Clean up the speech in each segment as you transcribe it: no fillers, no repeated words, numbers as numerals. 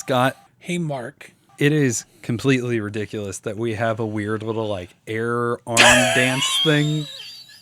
Scott, Hey, Mark. it is completely ridiculous that we have a weird little like air arm dance thing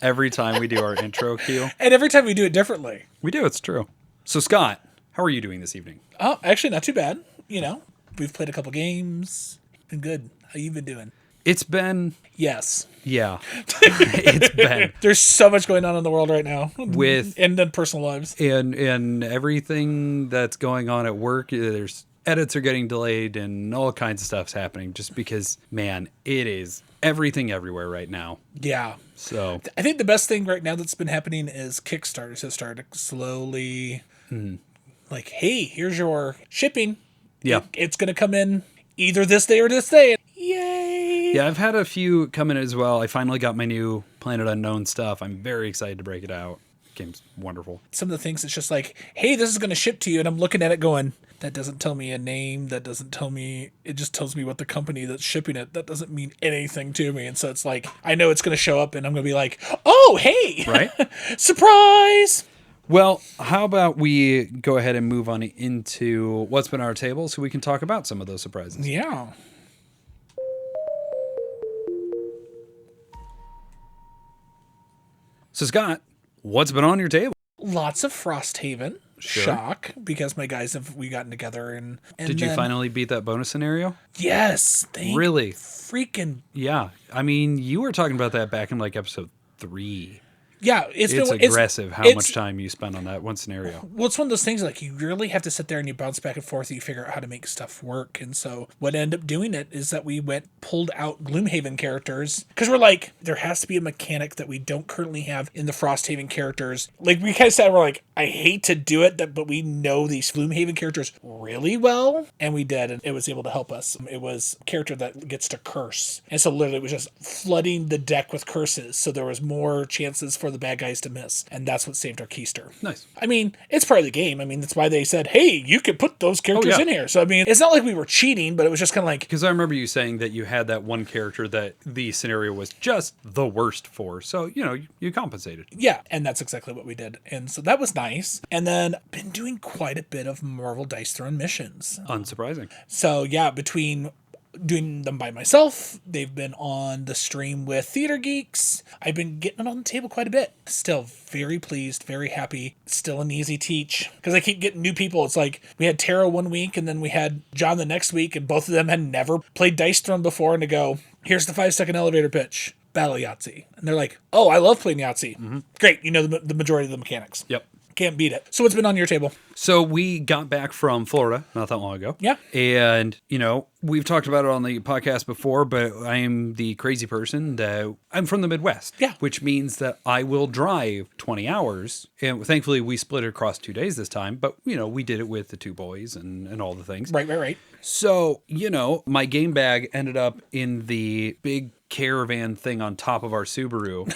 every time we do our intro cue. And every time we do it differently. We do, it's true. So Scott, how are you doing this evening? Oh, actually, not too bad. You know, we've played a couple games. Been good. How you been doing? It's been, Yes. yeah, it's been. There's so much going on in the world right now. With- and in personal lives. And everything that's going on at work, there's edits are getting delayed and all kinds of stuff's happening just because, man, it is everything everywhere right now. Yeah. So I think the best thing right now that's been happening is Kickstarter has started slowly, like, hey, here's your shipping. yeah. It's going to come in either this day or this day. Yay. Yeah, I've had a few come in as well. I finally got my new Planet Unknown stuff. I'm very excited to break it out. Game's wonderful. Some of the things it's just like, hey, this is going to ship to you. And I'm looking at it going, that doesn't tell me a name. That doesn't tell me, it just tells me what the company that's shipping it. That doesn't mean anything to me. And so it's like, I know it's going to show up and I'm going to be like, oh, hey, Right? surprise. Well, how about we go ahead and move on into what's been on our table so we can talk about some of those surprises. Yeah. So Scott, what's been on your table? Lots of Frosthaven. Sure. Shock, because my guys we gotten together and Did you then- finally beat that bonus scenario? Yes. Thank Really? freaking Yeah. I mean, you were talking about that back in like episode 3. yeah. It's aggressive how much time you spend on that one scenario. Well, it's one of those things like you really have to sit there and you bounce back and forth and you figure out how to make stuff work. And so what ended up doing it is that we pulled out Gloomhaven characters because we're like, there has to be a mechanic that we don't currently have in the Frosthaven characters. Like we kind of said, we're like, I hate to do it, but we know these Gloomhaven characters really well. And we did, and it was able to help us. It was a character that gets to curse. And so literally it was just flooding the deck with curses. So there was more chances for the bad guys to miss. And that's what saved our keister. Nice. I mean, it's part of the game. I mean, that's why they said, hey, you could put those characters in here. So, I mean, it's not like we were cheating, but it was just kind of like, Because I remember you saying that you had that one character that the scenario was just the worst for. So, you compensated. yeah. And that's exactly what we did. And so that was nice. And then been doing quite a bit of Marvel Dice Throne missions. Unsurprising. So, yeah, between doing them by myself, they've been on the stream with Theater Geeks. I've been getting it on the table quite a bit. Still very pleased, very happy. Still an easy teach because I keep getting new people. It's like we had Tara one week and then we had John the next week, and both of them had never played Dice Throne before. And to go, here's the 5-second elevator pitch, Battle Yahtzee. And they're like, oh, I love playing Yahtzee. Mm-hmm. Great. You know the majority of the mechanics. Yep. Can't beat it. So what's been on your table? So we got back from Florida not that long ago. Yeah. And, we've talked about it on the podcast before, but I am the crazy person that I'm from the Midwest. Yeah. Which means that I will drive 20 hours. And thankfully we split it across 2 days this time, but, we did it with the two boys and all the things. Right. So, my game bag ended up in the big caravan thing on top of our Subaru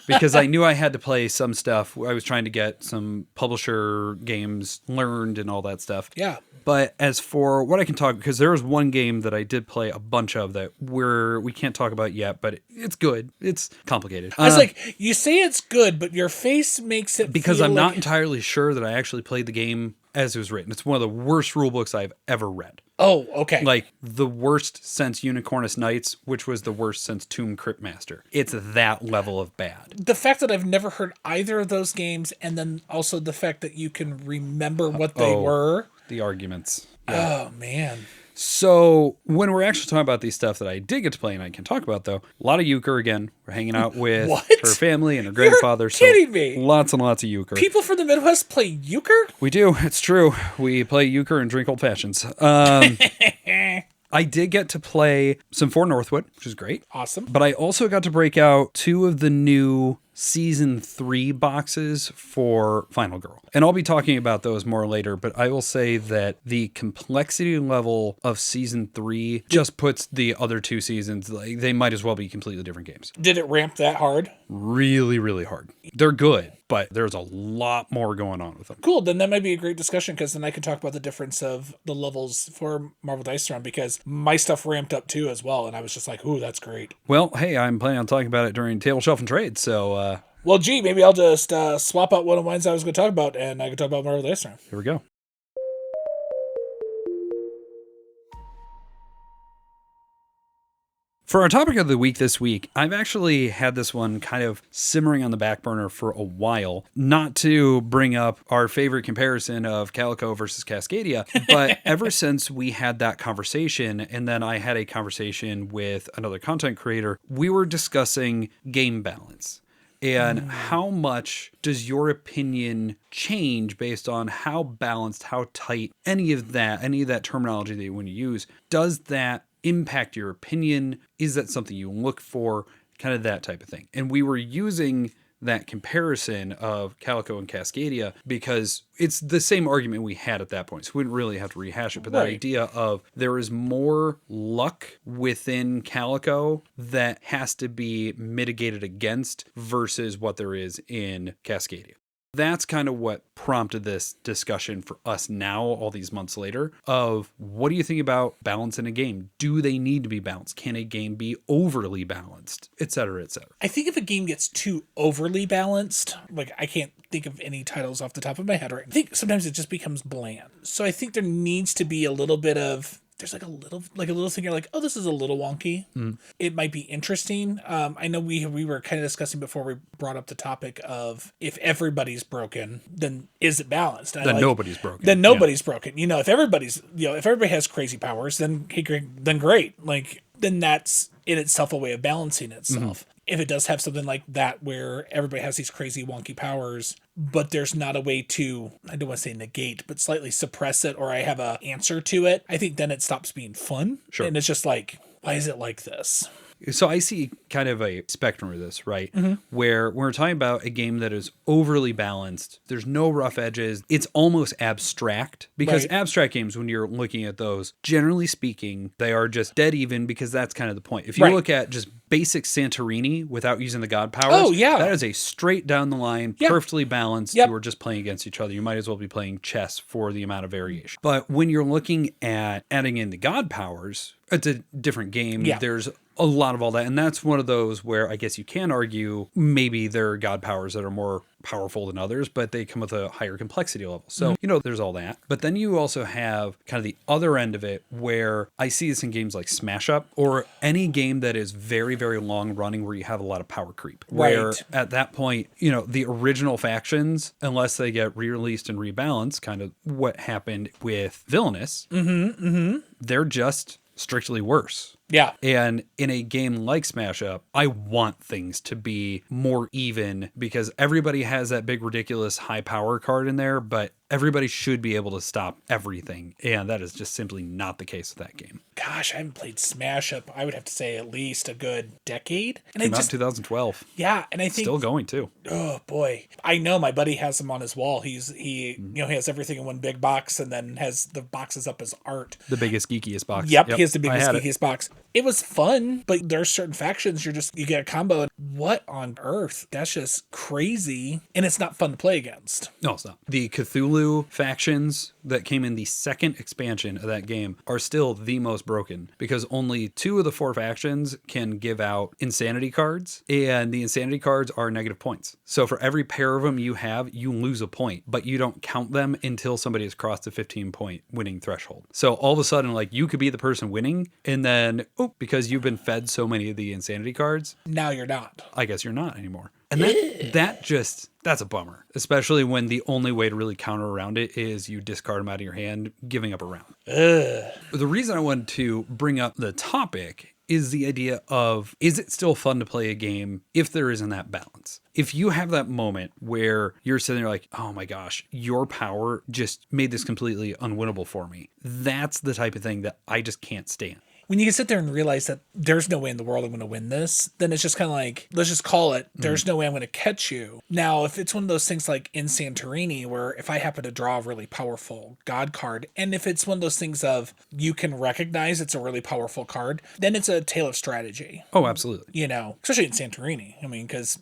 because I knew I had to play some stuff. I was trying to get some publisher games learned and all that stuff. Yeah. But as for what I can talk, because there was one game that I did play a bunch of that we can't talk about yet, but it's good. It's complicated. I was like, you say it's good, but your face makes it because feel I'm like... not entirely sure that I actually played the game as it was written. It's one of the worst rule books I've ever read. Oh, okay. Like the worst since Unicornus Knights, which was the worst since Tomb Cryptmaster. It's that level of bad. The fact that I've never heard either of those games, and then also the fact that you can remember what they were. The arguments. Oh, man. So when we're actually talking about these stuff that I did get to play and I can talk about, though, a lot of euchre again. We're hanging out with her family and her grandfather. You're kidding me. Lots and lots of euchre. People from the Midwest play euchre? We do. It's true. We play euchre and drink old fashions. I did get to play some For Northwood, which is great. Awesome. But I also got to break out 2 of the new Season 3 boxes for Final Girl. And I'll be talking about those more later, but I will say that the complexity level of Season 3 just puts the other 2 seasons, like they might as well be completely different games. Did it ramp that hard? Really, really hard. They're good, but there's a lot more going on with them. Cool. Then that might be a great discussion because then I can talk about the difference of the levels for Marvel Dice Throne because my stuff ramped up too as well. And I was just like, ooh, that's great. Well, hey, I'm planning on talking about it during Table Shelf and Trade, so... Well, gee, maybe I'll just swap out one of mine I was going to talk about, and I can talk about Marvel Dice Throne. Here we go. For our topic of the week this week, I've actually had this one kind of simmering on the back burner for a while. Not to bring up our favorite comparison of Calico versus Cascadia, but ever since we had that conversation, and then I had a conversation with another content creator, we were discussing game balance. And how much does your opinion change based on how balanced, how tight, any of that terminology that you want to use, does that impact your opinion? Is that something you look for? Kind of that type of thing. And we were using that comparison of Calico and Cascadia because it's the same argument we had at that point. So we wouldn't really have to rehash it. But that idea of there is more luck within Calico that has to be mitigated against versus what there is in Cascadia. That's kind of what prompted this discussion for us now, all these months later, of what do you think about balance in a game? Do they need to be balanced? Can a game be overly balanced? Et cetera, et cetera. I think if a game gets too overly balanced, like I can't think of any titles off the top of my head right now. I think sometimes it just becomes bland. So I think there needs to be a little bit of... There's like a little thing you're like, oh, this is a little wonky. It might be interesting. I know we were kind of discussing before we brought up the topic of if everybody's broken, then is it balanced? And then nobody's broken. Then nobody's broken. You know, if everybody has crazy powers, then great. Like then that's in itself a way of balancing itself. If it does have something like that where everybody has these crazy wonky powers, but there's not a way to, I don't want to say negate, but slightly suppress it, or I have an answer to it, I think then it stops being fun. Sure. And it's just like, why is it like this? So I see kind of a spectrum of this, right? Where we're talking about a game that is overly balanced. There's no rough edges. It's almost abstract because abstract games, when you're looking at those, generally speaking, they are just dead even because that's kind of the point. If you look at just basic Santorini without using the god powers, that is a straight down the line, perfectly balanced. You are just playing against each other. You might as well be playing chess for the amount of variation. But when you're looking at adding in the god powers, it's a different game. There's a lot of all that. And that's one of those where I guess you can argue maybe there are god powers that are more powerful than others, but they come with a higher complexity level. So, there's all that. But then you also have kind of the other end of it where I see this in games like Smash Up or any game that is very, very long running where you have a lot of power creep. Where at that point, the original factions, unless they get re-released and rebalanced, kind of what happened with Villainous, they're just strictly worse. Yeah. And in a game like Smash Up, I want things to be more even because everybody has that big, ridiculous high power card in there, but everybody should be able to stop everything. And that is just simply not the case with that game. Gosh, I haven't played Smash Up, I would have to say at least a good decade. And Came out in 2012. Yeah, and I think... Still going, too. Oh, boy. I know my buddy has them on his wall. He has everything in one big box and then has the boxes up as art. The biggest, geekiest box. Yep, he has the biggest, geekiest box. It was fun, but there's certain factions you get a combo. And what on earth? That's just crazy. And it's not fun to play against. No, it's not. The Cthulhu factions that came in the second expansion of that game are still the most broken because only 2 of the 4 factions can give out insanity cards, and the insanity cards are negative points. So for every pair of them you have, you lose a point, but you don't count them until somebody has crossed the 15-point winning threshold. So all of a sudden, like, you could be the person winning, and then, because you've been fed so many of the insanity cards, now you're not. I guess you're not anymore. And that's a bummer, especially when the only way to really counter around it is you discard them out of your hand, giving up a round. The reason I wanted to bring up the topic is the idea of, is it still fun to play a game if there isn't that balance? If you have that moment where you're sitting there like, oh my gosh, your power just made this completely unwinnable for me. That's the type of thing that I just can't stand. When you can sit there and realize that there's no way in the world I'm going to win this, then it's just kind of like, let's just call it, there's no way I'm going to catch you. Now, if it's one of those things like in Santorini, where if I happen to draw a really powerful god card, and if it's one of those things of you can recognize it's a really powerful card, then it's a tale of strategy. Oh, absolutely. Especially in Santorini. I mean, because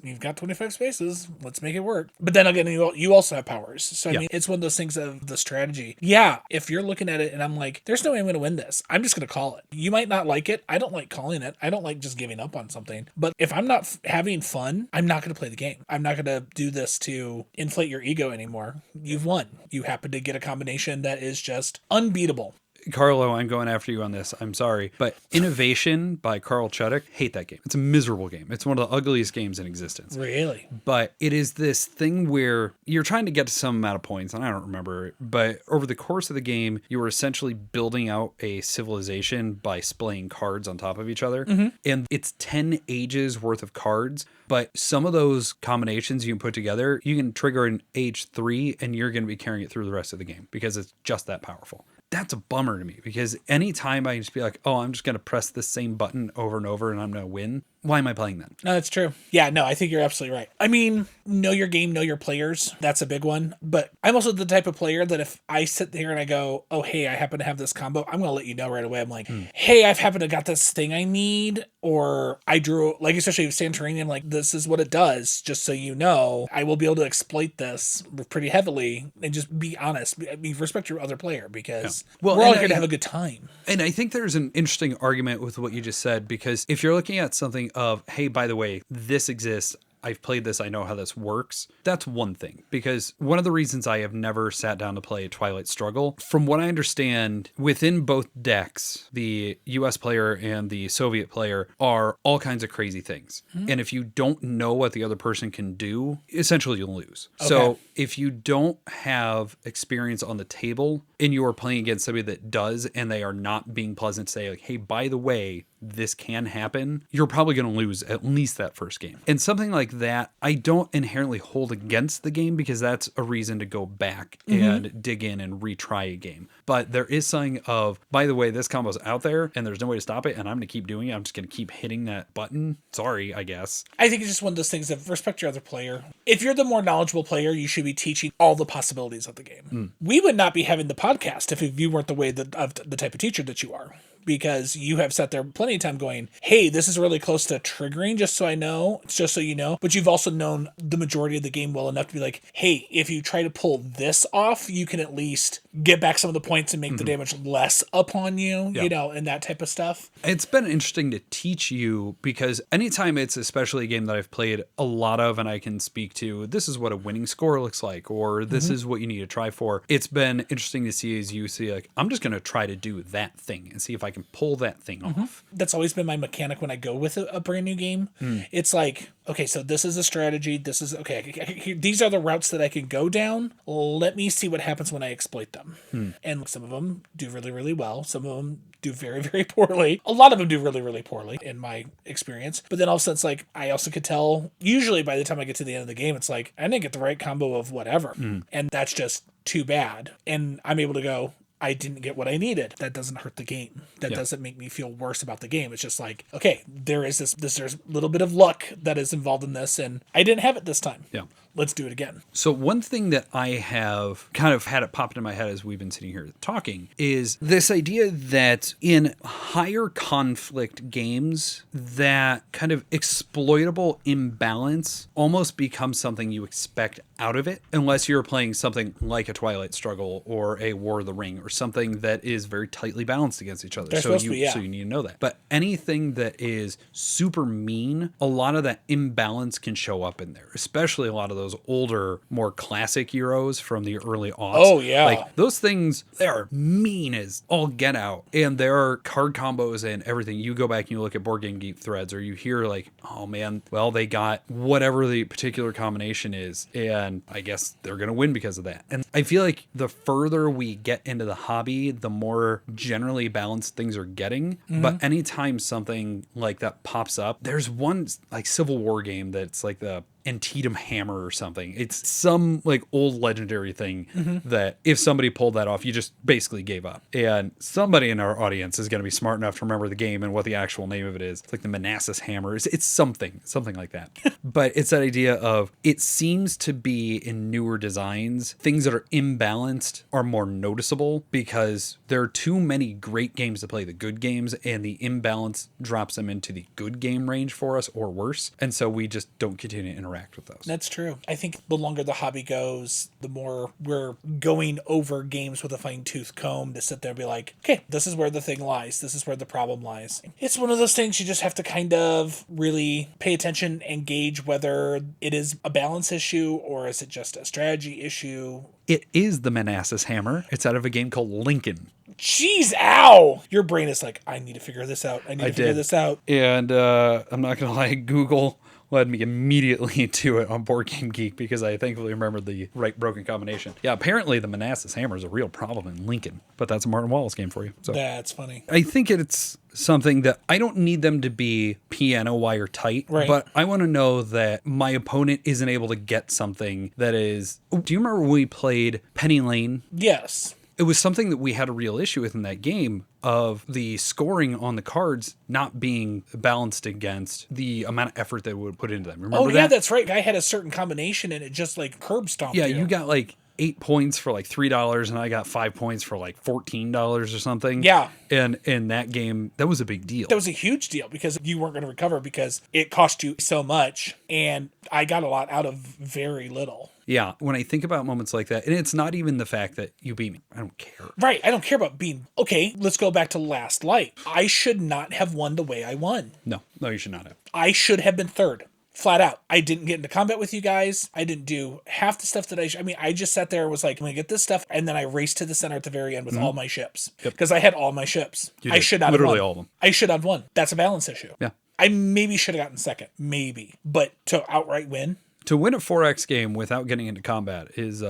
you've got 25 spaces, let's make it work. But then again, you also have powers. So, I mean, it's one of those things of the strategy. Yeah, if you're looking at it and I'm like, there's no way I'm going to win this, I'm just going to call it. You might not like it. I don't like calling it. I don't like just giving up on something. But if I'm not having fun, I'm not going to play the game. I'm not going to do this to inflate your ego anymore. You've won. You happen to get a combination that is just unbeatable. Carlo, I'm going after you on this. I'm sorry. But Innovation by Carl Chudik, hate that game. It's a miserable game. It's one of the ugliest games in existence. Really? But it is this thing where you're trying to get to some amount of points, and I don't remember, but over the course of the game, you were essentially building out a civilization by splaying cards on top of each other. And it's 10 ages worth of cards, but some of those combinations you can put together, you can trigger an age 3 and you're going to be carrying it through the rest of the game because it's just that powerful. That's a bummer to me because anytime I just be like, oh, I'm just going to press the same button over and over and I'm going to win. Why am I playing that? No, that's true. Yeah, no, I think you're absolutely right. I mean, know your game, know your players. That's a big one. But I'm also the type of player that if I sit here and I go, oh, hey, I happen to have this combo, I'm going to let you know right away. I'm like, hey, I've happened to got this thing I need. Or I drew, like, especially with Santorini, I'm like, this is what it does. Just so you know, I will be able to exploit this pretty heavily and just be honest. I mean, respect your other player because we're all here to have a good time. And I think there's an interesting argument with what you just said, because if you're looking at something of, hey, by the way, this exists, I've played this, I know how this works. That's one thing, because one of the reasons I have never sat down to play Twilight Struggle, from what I understand, within both decks, the US player and the Soviet player are all kinds of crazy things. And if you don't know what the other person can do, essentially you'll lose. Okay. So if you don't have experience on the table and you are playing against somebody that does, and they are not being pleasant to say, like, hey, by the way, this can happen, you're probably going to lose at least that first game. And something like that, I don't inherently hold against the game because that's a reason to go back and dig in and retry a game. But there is something of, by the way, this combo's out there and there's no way to stop it and I'm going to keep doing it. I'm just going to keep hitting that button. Sorry, I guess. I think it's just one of those things of respect your other player. If you're the more knowledgeable player, you should be teaching all the possibilities of the game. We would not be having the podcast if you weren't the type of teacher that you are. Because you have sat there plenty of time going, hey, this is really close to triggering, just so I know, just so you know. But you've also known the majority of the game well enough to be like, hey, if you try to pull this off, you can at least get back some of the points and make the damage less upon you, you know, and that type of stuff. It's been interesting to teach you because anytime it's especially a game that I've played a lot of and I can speak to, this is what a winning score looks like, or this is what you need to try for. It's been interesting to see as you see, like, I'm just going to try to do that thing and see if I can pull that thing off. That's always been my mechanic when I go with a brand new game. It's like, okay, so this is a strategy. This is, okay, these are the routes that I can go down. Let me see what happens when I exploit them. And some of them do really, really well. Some of them do very, very poorly. A lot of them do really, really poorly in my experience. But then also it's like, I also could tell, usually by the time I get to the end of the game, it's like, I didn't get the right combo of whatever. And that's just too bad. And I'm able to go, I didn't get what I needed. That doesn't hurt the game. That doesn't make me feel worse about the game. It's just like, okay, there's a little bit of luck that is involved in this, and I didn't have it this time. Yeah. Let's do it again. So one thing that I have kind of had it pop into my head as we've been sitting here talking is this idea that in higher conflict games, that kind of exploitable imbalance almost becomes something you expect out of it, unless you're playing something like a Twilight Struggle or a War of the Ring or something that is very tightly balanced against each other. So you need to know that. But anything that is super mean, a lot of that imbalance can show up in there, especially a lot of those older, more classic Euros from the early aughts. Oh, yeah. Like, those things, they are mean as all get out. And there are card combos and everything. You go back and you look at Board Game Geek threads, or you hear like, oh man, well, they got whatever the particular combination is, and I guess they're going to win because of that. And I feel like the further we get into the hobby, the more generally balanced things are getting. But anytime something like that pops up, there's one like Civil War game that's like the Antietam Hammer or something. It's some like old legendary thing that if somebody pulled that off, you just basically gave up. And somebody in our audience is going to be smart enough to remember the game and what the actual name of it is. It's like the Manassas Hammer. It's something like that. But it's that idea of, it seems to be in newer designs, things that are imbalanced are more noticeable because there are too many great games to play the good games, and the imbalance drops them into the good game range for us or worse. And so we just don't continue to interact with those. That's true. I think the longer the hobby goes, the more we're going over games with a fine-tooth comb to sit there and be like, okay, this is where the thing lies. This is where the problem lies. It's one of those things you just have to kind of really pay attention and gauge whether it is a balance issue or is it just a strategy issue. It is the Manassas Hammer. It's out of a game called Lincoln. Jeez, ow! Your brain is like, I need to figure this out. I need to figure did. this out. And I'm not going to lie, Google led me immediately to it on Board Game Geek because I thankfully remembered the right broken combination. Yeah, apparently the Manassas Hammer is a real problem in Lincoln, but that's a Martin Wallace game for you. So That's funny. I think it's something that I don't need them to be piano wire tight, Right. but I want to know that my opponent isn't able to get something that is... Oh, do you remember when we played Penny Lane? Yes. It was something that we had a real issue with in that game of the scoring on the cards not being balanced against the amount of effort they would put into them. Remember that? Yeah, that's right. I had a certain combination and it just like curb stomped Yeah, you. you got like 8 points for like $3 and I got 5 points for like $14 or something. Yeah. And in that game, that was a big deal. That was a huge deal because you weren't going to recover because it cost you so much and I got a lot out of very little. Yeah, when I think about moments like that, and it's not even the fact that you beat me. I don't care. Right. I don't care about being... Okay, let's go back to Last Light. I should not have won the way I won. No, you should not have. I should have been third. Flat out. I didn't get into combat with you guys. I didn't do half the stuff that I just sat there and was like, I'm going to get this stuff. And then I raced to the center at the very end with all my ships. Because I had all my ships. I should not Literally have won. all of them. I should have won. That's a balance issue. Yeah. I maybe should have gotten second. Maybe. But to outright win... To win a 4X game without getting into combat is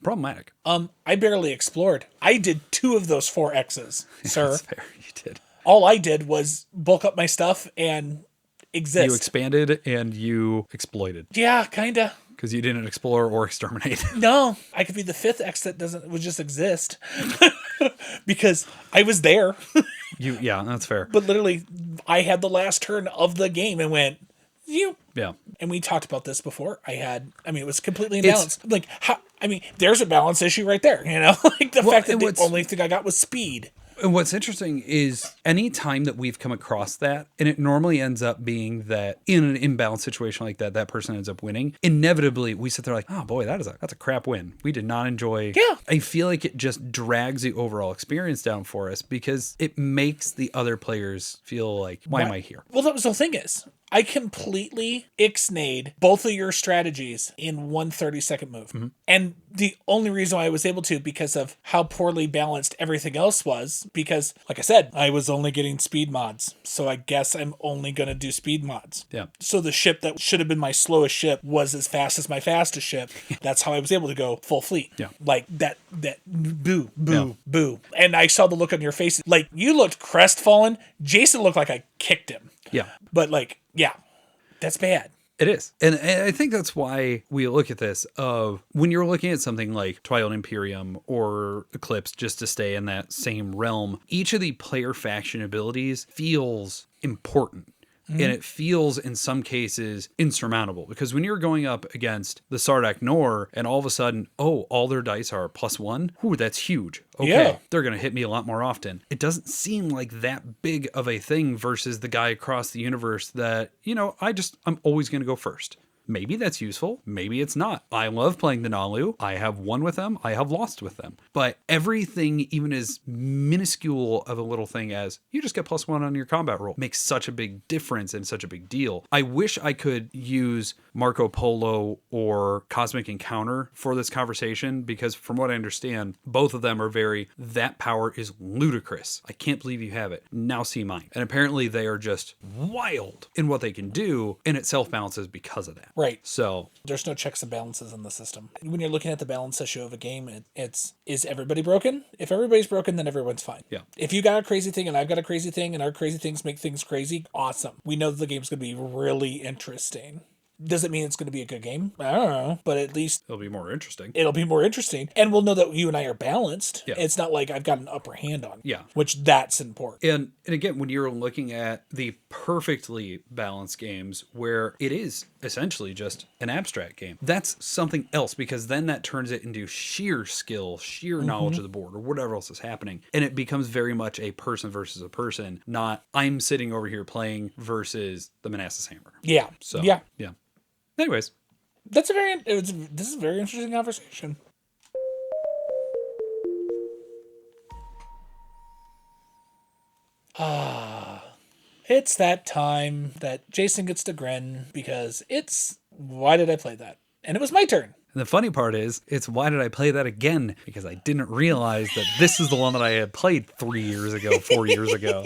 problematic. I barely explored. I did 2 of those 4 X's, sir. That's fair. You did. All I did was bulk up my stuff and exist. You expanded and you exploited Yeah, kinda. because you didn't explore or exterminate. No, I could be the 5th X that would just exist because I was there. Yeah, that's fair. But literally, I had the last turn of the game and went, you. Yeah. And we talked about this before. It was completely imbalanced. Like, how? There's a balance issue right there. Like the fact that the only thing I got was speed. And what's interesting is any time that we've come across that, and it normally ends up being that in an imbalanced situation like that, that person ends up winning. Inevitably, we sit there like, oh boy, that's a crap win. We did not enjoy. Yeah. I feel like it just drags the overall experience down for us because it makes the other players feel like, why am I here? Well, that was the thing is, I completely ixnayed both of your strategies in one 30-second move. Mm-hmm. And the only reason why I was able to, because of how poorly balanced everything else was, because, like I said, I was only getting speed mods. So I guess I'm only going to do speed mods. Yeah. So the ship that should have been my slowest ship was as fast as my fastest ship. That's how I was able to go full fleet. Yeah. Like that boo. And I saw the look on your face. Like, you looked crestfallen. Jason looked like I kicked him. Yeah. But yeah, that's bad. It is. And I think that's why we look at this of when you're looking at something like Twilight Imperium or Eclipse, just to stay in that same realm, each of the player faction abilities feels important. Mm-hmm. And it feels, in some cases, insurmountable. Because when you're going up against the Sardak Nor, and all of a sudden, all their dice are +1, ooh, that's huge. Okay, yeah. They're going to hit me a lot more often. It doesn't seem like that big of a thing versus the guy across the universe that, I'm always going to go first. Maybe that's useful. Maybe it's not. I love playing the Nalu. I have won with them. I have lost with them. But everything, even as minuscule of a little thing as you just get +1 on your combat roll, makes such a big difference and such a big deal. I wish I could use Marco Polo or Cosmic Encounter for this conversation because from what I understand, both of them are that power is ludicrous. I can't believe you have it. Now see mine. And apparently they are just wild in what they can do, and it self-balances because of that. Right. So there's no checks and balances in the system. When you're looking at the balance issue of a game, is everybody broken? If everybody's broken, then everyone's fine. Yeah. If you got a crazy thing and I've got a crazy thing and our crazy things make things crazy, awesome. We know that the game's going to be really interesting. Does it mean it's going to be a good game? I don't know, but at least it'll be more interesting. And we'll know that you and I are balanced. Yeah. It's not like I've got an upper hand on you. Yeah. Which that's important. And again, when you're looking at the perfectly balanced games where it is essentially just an abstract game, that's something else because then that turns it into sheer skill, sheer knowledge of the board or whatever else is happening. And it becomes very much a person versus a person, not I'm sitting over here playing versus the Manassas Hammer. Yeah. So, yeah. Anyways, this is a very interesting conversation. It's that time that Jason gets to grin because why did I play that? And it was my turn. And the funny part is, it's why did I play that again? Because I didn't realize that this is the one that I had played 3 years ago, 4 years ago.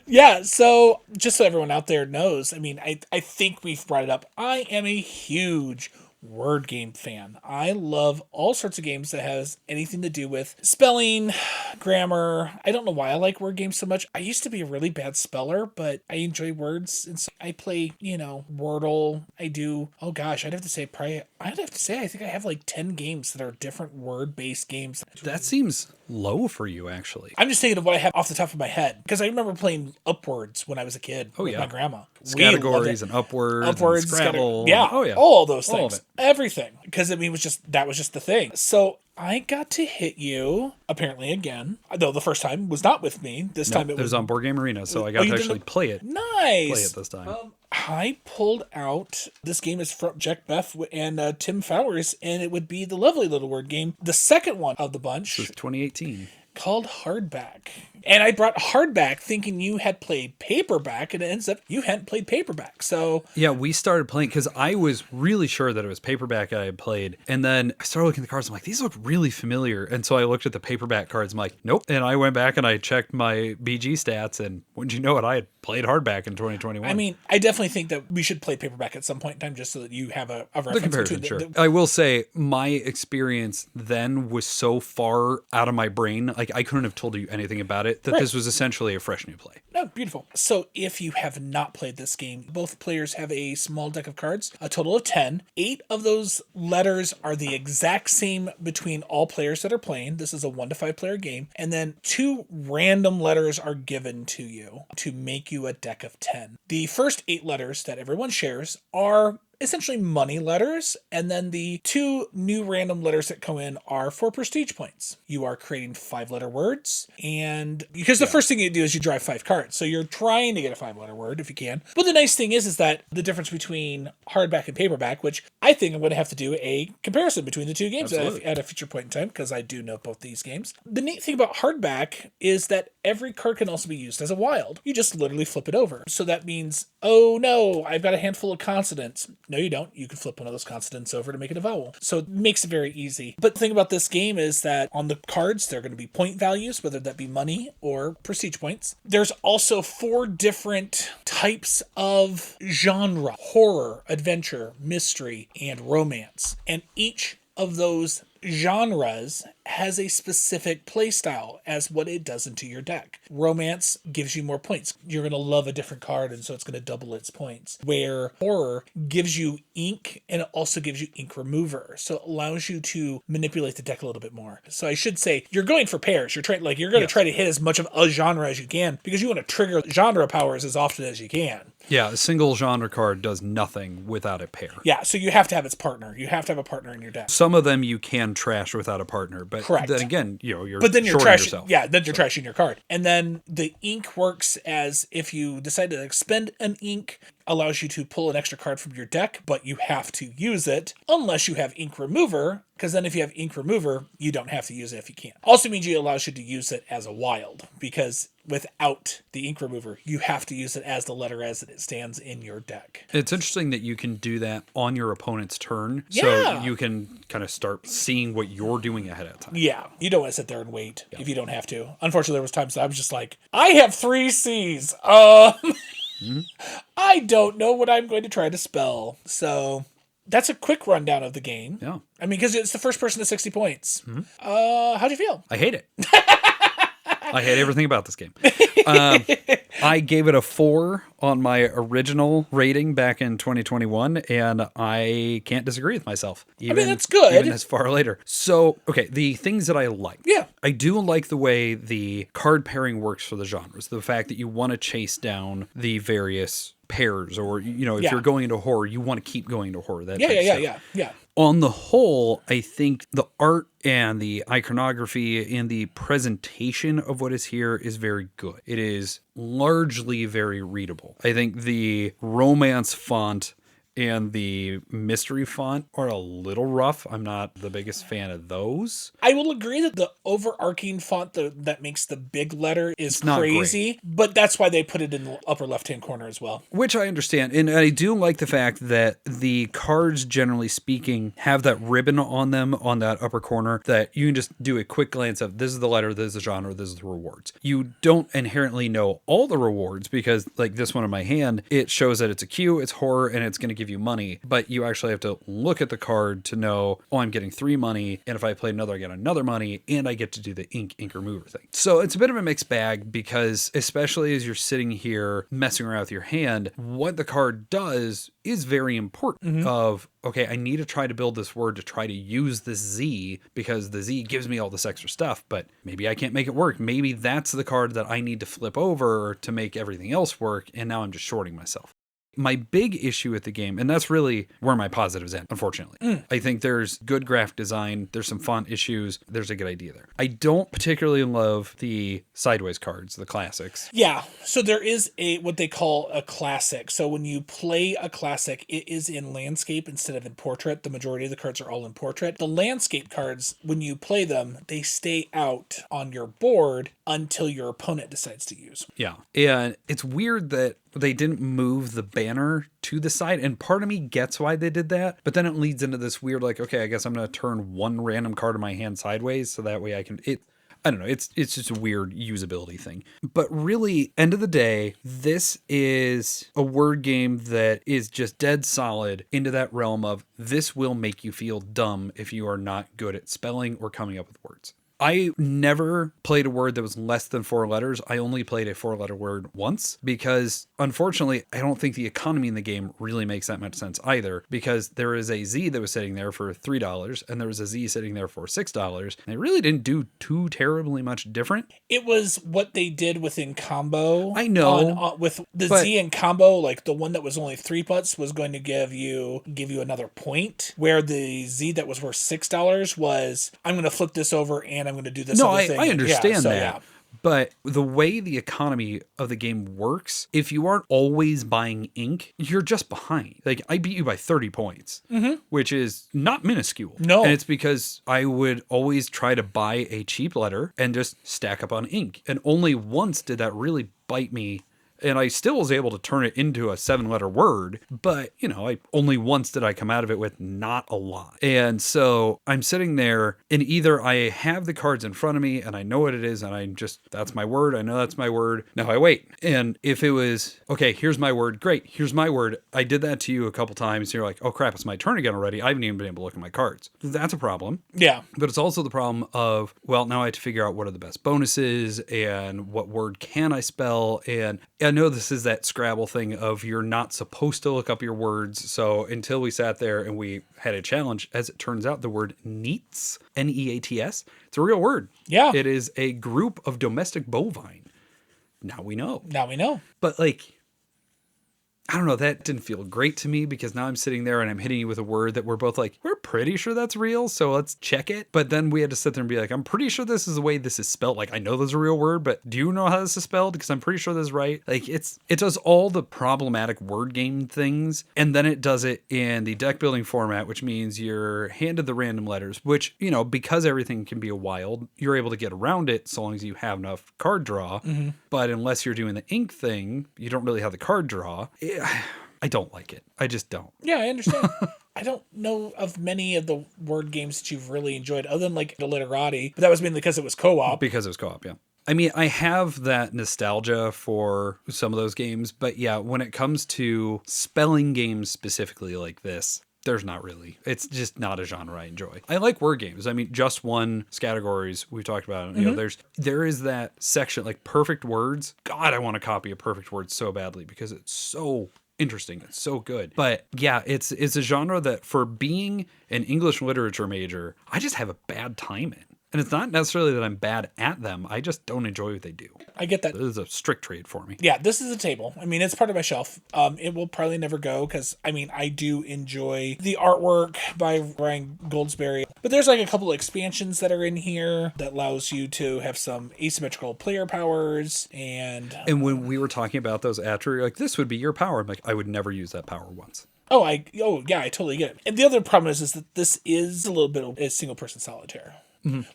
Yeah, so just so everyone out there knows, I mean, I think we've brought it up. I am a huge word game fan. I love all sorts of games that has anything to do with spelling, grammar. I don't know why I like word games so much. I used to be a really bad speller, but I enjoy words, and so I play, Wordle. I do. Oh gosh, I'd have to say I think I have like 10 games that are different word-based games. That seems low for you, actually. I'm just thinking of what I have off the top of my head because I remember playing Upwards when I was a kid with my grandma. Categories and Upwards and Scrabble. Yeah. Oh, yeah. All those All things. of it. Everything. Because that was just the thing. So I got to hit you, apparently again, though the first time was not with me. This time it was on Board Game Arena, so I got to actually play it. Nice. Play it this time. I pulled out, this game is from Jack Beff and Tim Fowers, and it would be the lovely little word game, the second one of the bunch. This is 2018. Called Hardback. And I brought Hardback thinking you had played Paperback, and it ends up you hadn't played Paperback. So yeah, we started playing because I was really sure that it was Paperback I had played, and then I started looking at the cards. I'm like, these look really familiar, and so I looked at the Paperback cards. I'm like, nope. And I went back and I checked my BG stats, and wouldn't you know it, I had played Hardback in 2021. I mean, I definitely think that we should play Paperback at some point in time just so that you have a reference. The comparison, sure. I will say my experience then was so far out of my brain, like I couldn't have told you anything about it, that this was essentially a fresh new play. No, beautiful. So if you have not played this game, both players have a small deck of cards, a total of 10. 8 of those letters are the exact same between all players that are playing. This is a 1 to 5 player game. And then 2 random letters are given to you to make you a deck of 10. The first 8 letters that everyone shares are essentially money letters, and then the 2 new random letters that come in are for prestige points. You are creating 5-letter words, and because the first thing you do is you draw 5 cards, so you're trying to get a 5-letter word if you can. But the nice thing is that the difference between Hardback and Paperback, which I think I'm going to have to do a comparison between the 2 games at a future point in time, because I do know both these games. The neat thing about Hardback is that every card can also be used as a wild. You just literally flip it over. So that means, oh no, I've got a handful of consonants. No, you don't. You can flip one of those consonants over to make it a vowel. So it makes it very easy. But the thing about this game is that on the cards, there are going to be point values, whether that be money or prestige points. There's also 4 different types of genre: horror, adventure, mystery, and romance. And each of those genres has a specific playstyle as what it does into your deck. Romance gives you more points. You're going to love a different card, and so it's going to double its points. Where horror gives you ink, and it also gives you ink remover. So it allows you to manipulate the deck a little bit more. So I should say, you're going for pairs. You're trying, you're going to try to hit as much of a genre as you can, because you want to trigger genre powers as often as you can. Yeah, a single genre card does nothing without a pair. Yeah, so you have to have its partner. You have to have a partner in your deck. Some of them you can trash without a partner, but correct. Then again, you're but then you're shorting trashing yourself. Yeah, then you're trashing your card. And then the ink works as if you decide to expend an ink, allows you to pull an extra card from your deck, but you have to use it unless you have ink remover, because then if you have ink remover, you don't have to use it if you can. Also means it allows you to use it as a wild, because without the ink remover, you have to use it as the letter as it stands in your deck. It's interesting that you can do that on your opponent's turn, yeah. So you can kind of start seeing what you're doing ahead of time. Yeah, you don't want to sit there and wait if you don't have to. Unfortunately, there was times that I was just like, I have 3 C's. I don't know what I'm going to try to spell. So that's a quick rundown of the game. Yeah. I mean, because it's the first person to 60 points. Mm-hmm. How'd you feel? I hate it. I hate everything about this game. I gave it a 4 on my original rating back in 2021, and I can't disagree with myself. Even, that's good. Even as far later. So, okay, the things that I like. Yeah. I do like the way the card pairing works for the genres. The fact that you want to chase down the various pairs, or, if you're going into horror, you want to keep going into horror. Yeah. On the whole, I think the art and the iconography and the presentation of what is here is very good. It is largely very readable. I think the romance font and the mystery font are a little rough. I'm not the biggest fan of those. I will agree that the overarching font that makes the big letter is crazy, but that's why they put it in the upper left-hand corner as well. Which I understand. And I do like the fact that the cards, generally speaking, have that ribbon on them on that upper corner that you can just do a quick glance of this is the letter, this is the genre, this is the rewards. You don't inherently know all the rewards because, like this one in my hand, it shows that it's a Q, it's horror, and it's going to give you money. But you actually have to look at the card to know, oh, I'm getting 3 money, and if I play another, I get another money, and I get to do the ink remover thing. So it's a bit of a mixed bag because, especially as you're sitting here messing around with your hand, what the card does is very important of, okay, I need to try to build this word to try to use this Z because the Z gives me all this extra stuff, but maybe I can't make it work. Maybe that's the card that I need to flip over to make everything else work, and now I'm just shorting myself. My big issue with the game, and that's really where my positives end, unfortunately. I think there's good graphic design, there's some font issues, there's a good idea there. I don't particularly love the sideways cards, the classics. Yeah, so there is what they call a classic. So when you play a classic, it is in landscape instead of in portrait. The majority of the cards are all in portrait. The landscape cards, when you play them, they stay out on your board until your opponent decides to use. Yeah, and it's weird that they didn't move the banner to the side, and part of me gets why they did that, but then it leads into this weird, like, okay, I guess I'm going to turn one random card in my hand sideways so that way I can... I don't know, it's just a weird usability thing. But really, end of the day, this is a word game that is just dead solid into that realm of this will make you feel dumb if you are not good at spelling or coming up with words. I never played a word that was less than 4 letters. I only played a 4-letter word once because, unfortunately, I don't think the economy in the game really makes that much sense either, because there is a Z that was sitting there for $3 and there was a Z sitting there for $6, and they really didn't do too terribly much different. It was what they did within combo. I know. With the Z in combo, like the one that was only 3 putts was going to give you another point, where the Z that was worth $6 was, I'm going to flip this over and I'm going to do this other thing. I understand that. Yeah. But the way the economy of the game works, if you aren't always buying ink, you're just behind. Like, I beat you by 30 points, which is not minuscule. No. And it's because I would always try to buy a cheap letter and just stack up on ink. And only once did that really bite me. And I still was able to turn it into a 7-letter word, but, only once did I come out of it with not a lot. And so I'm sitting there, and either I have the cards in front of me and I know what it is, and that's my word, I know that's my word, now I wait. And if it was, okay, here's my word, great, here's my word, I did that to you a couple times, you're like, oh crap, it's my turn again already, I haven't even been able to look at my cards. That's a problem. Yeah. But it's also the problem of, well, now I have to figure out what are the best bonuses, and what word can I spell, and I know this is that Scrabble thing of you're not supposed to look up your words. So until we sat there and we had a challenge, as it turns out, the word neats, Neats, it's a real word. Yeah. It is a group of domestic bovine. Now we know. But I don't know, that didn't feel great to me because now I'm sitting there and I'm hitting you with a word that we're both like, we're pretty sure that's real, so let's check it. But then we had to sit there and be like, I'm pretty sure this is the way this is spelled. Like, I know there's a real word, but do you know how this is spelled? Because I'm pretty sure this is right. Like, it does all the problematic word game things, and then it does it in the deck building format, which means you're handed the random letters, which, because everything can be a wild, you're able to get around it so long as you have enough card draw. But unless you're doing the ink thing, you don't really have the card draw. I don't like it. I just don't. Yeah, I understand. I don't know of many of the word games that you've really enjoyed, other than like the Literati, but that was mainly because it was co-op. Because it was co-op, yeah. I mean, I have that nostalgia for some of those games, but yeah, when it comes to spelling games specifically like this, there's not really. It's just not a genre I enjoy. I like word games. I mean, Just One categories we've talked about. There is that section like perfect words. God, I want to copy a perfect word so badly because it's so interesting. It's so good. But yeah, it's a genre that for being an English literature major, I just have a bad time in. And it's not necessarily that I'm bad at them. I just don't enjoy what they do. I get that. This is a strict trade for me. Yeah, this is a table. I mean, it's part of my shelf. It will probably never go because, I do enjoy the artwork by Ryan Goldsberry. But there's like a couple of expansions that are in here that allows you to have some asymmetrical player powers. And when we were talking about those attributes, like, this would be your power. I'm like, I would never use that power once. Yeah, I totally get it. And the other problem is that this is a little bit of a single person solitaire.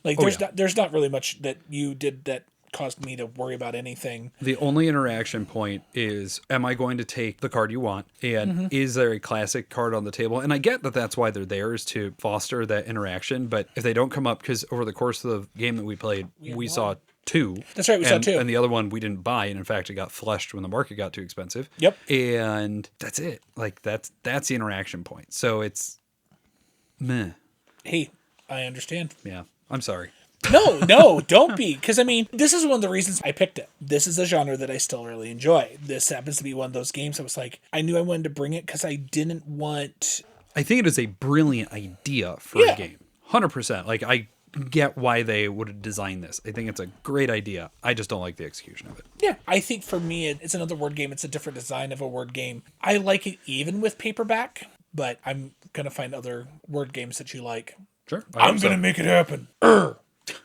Like there's not really much that you did that caused me to worry about anything. The only interaction point is, am I going to take the card you want? And is there a classic card on the table? And I get that that's why they're there, is to foster that interaction. But if they don't come up, because over the course of the game that we played, we saw two. That's right, we saw two. And the other one we didn't buy. And in fact, it got flushed when the market got too expensive. Yep. And that's it. Like, that's the interaction point. So it's meh. Hey, I understand. Yeah. I'm sorry. No, don't be. Because, I mean, this is one of the reasons I picked it. This is a genre that I still really enjoy. This happens to be one of those games I was like, I knew I wanted to bring it because I didn't want... I think it is a brilliant idea for a game. 100%. Like, I get why they would have designed this. I think it's a great idea. I just don't like the execution of it. Yeah, I think for me, it's another word game. It's a different design of a word game. I like it even with paperback, but I'm going to find other word games that you like. Sure. I'm going to make it happen.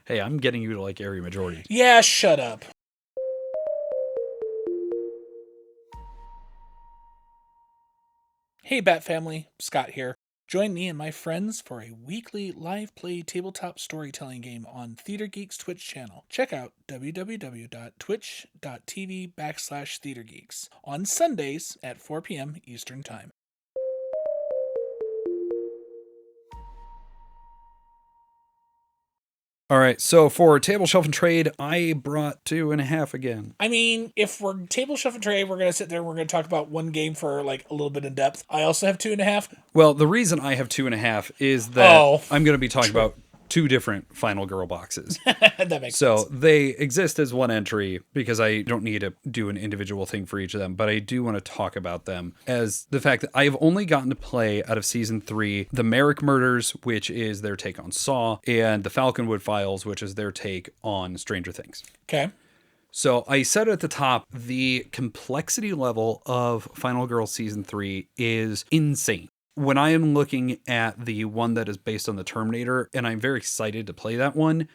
Hey, I'm getting you to like Area Majority. Yeah, shut up. Hey, BATT Family. Scott here. Join me and my friends for a weekly live play tabletop storytelling game on Theater Geeks Twitch channel. Check out www.twitch.tv/theatergeeks on Sundays at 4 p.m. Eastern Time. All right, so for Table Shelf and Trade, I brought 2.5 again. I mean, if we're Table Shelf and Trade, we're going to sit there and we're going to talk about one game for like a little bit in depth. I also have 2.5. Well, the reason I have 2.5 is that I'm going to be talking about two different Final Girl boxes. That makes sense. So they exist as one entry because I don't need to do an individual thing for each of them, but I do want to talk about them as the fact that I have only gotten to play out of season 3, the Merrick Murders, which is their take on Saw, and the Falconwood Files, which is their take on Stranger Things. Okay. So I said at the top, the complexity level of Final Girl Season 3 is insane. When I am looking at the one that is based on the Terminator, and I'm very excited to play that one,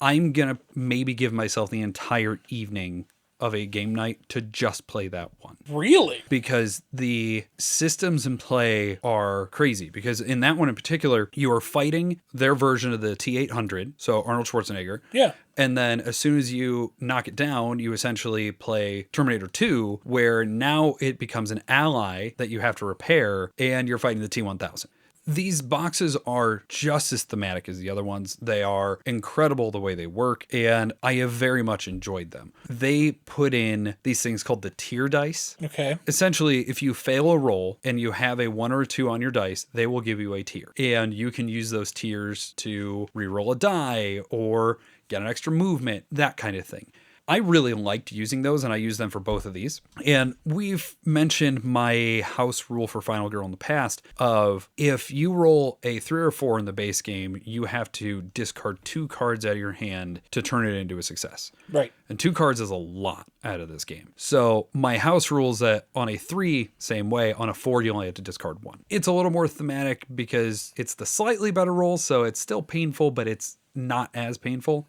I'm going to maybe give myself the entire evening of a game night to just play that one. Really? Because the systems in play are crazy. Because in that one in particular, you are fighting their version of the T-800, so Arnold Schwarzenegger. Yeah. And then as soon as you knock it down, you essentially play Terminator 2, where now it becomes an ally that you have to repair, and you're fighting the T-1000. These boxes are just as thematic as the other ones. They are incredible the way they work, and I have very much enjoyed them. They put in these things called the tier dice. Okay. Essentially, if you fail a roll and you have a 1 or a 2 on your dice, they will give you a tier. And you can use those tiers to reroll a die or get an extra movement, that kind of thing. I really liked using those, and I use them for both of these. And we've mentioned my house rule for Final Girl in the past of if you roll a 3 or 4 in the base game, you have to discard 2 cards out of your hand to turn it into a success. Right. And 2 cards is a lot out of this game. So my house rules that on a 3, same way, on a 4, you only have to discard 1. It's a little more thematic because it's the slightly better roll, so it's still painful, but it's not as painful.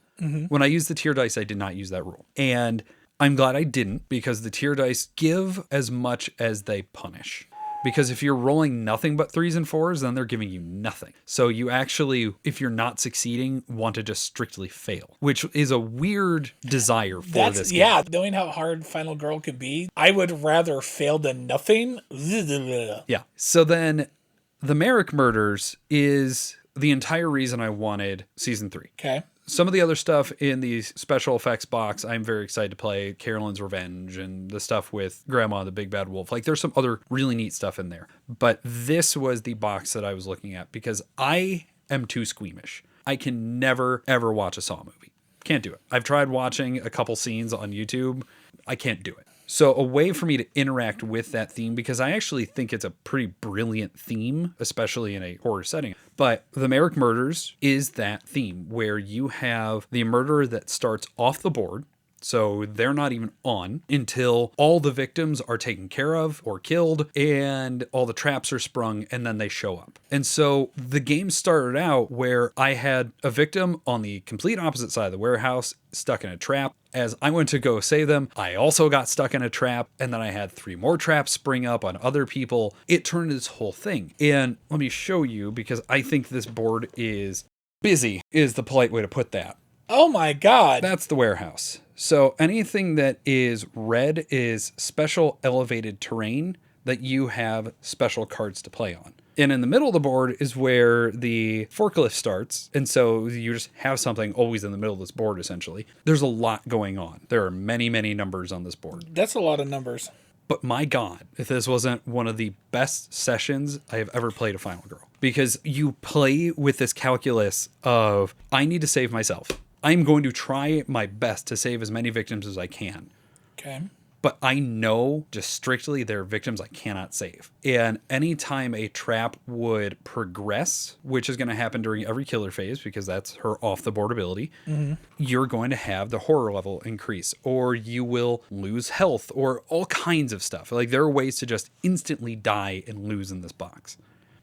When I used the tier dice, I did not use that rule. And I'm glad I didn't, because the tier dice give as much as they punish. Because if you're rolling nothing but 3s and 4s, then they're giving you nothing. So you actually, if you're not succeeding, want to just strictly fail, which is a weird desire for this game. Yeah, knowing how hard Final Girl can be, I would rather fail than nothing. Yeah. So then the Merrick Murders is the entire reason I wanted Season 3. Okay. Some of the other stuff in the special effects box, I'm very excited to play. Carolyn's Revenge and the stuff with Grandma, the Big Bad Wolf. Like, there's some other really neat stuff in there. But this was the box that I was looking at because I am too squeamish. I can never, ever watch a Saw movie. Can't do it. I've tried watching a couple scenes on YouTube. I can't do it. So a way for me to interact with that theme, because I actually think it's a pretty brilliant theme, especially in a horror setting. But the Merrick Murders is that theme where you have the murderer that starts off the board So they're not even on until all the victims are taken care of or killed and all the traps are sprung, and then they show up. And so the game started out where I had a victim on the complete opposite side of the warehouse stuck in a trap. As I went to go save them, I also got stuck in a trap, and then I had 3 more traps spring up on other people. It turned this whole thing. And let me show you, because I think this board is busy, is the polite way to put that. Oh my God. That's the warehouse. So anything that is red is special elevated terrain that you have special cards to play on. And in the middle of the board is where the forklift starts. And so you just have something always in the middle of this board, essentially. There's a lot going on. There are many, many numbers on this board. That's a lot of numbers. But my God, if this wasn't one of the best sessions I have ever played of Final Girl. Because you play with this calculus of, I need to save myself. I'm going to try my best to save as many victims as I can. Okay. But I know just strictly there are victims I cannot save. And anytime a trap would progress, which is going to happen during every killer phase because that's her off the board ability, you're going to have the horror level increase, or you will lose health, or all kinds of stuff. Like there are ways to just instantly die and lose in this box.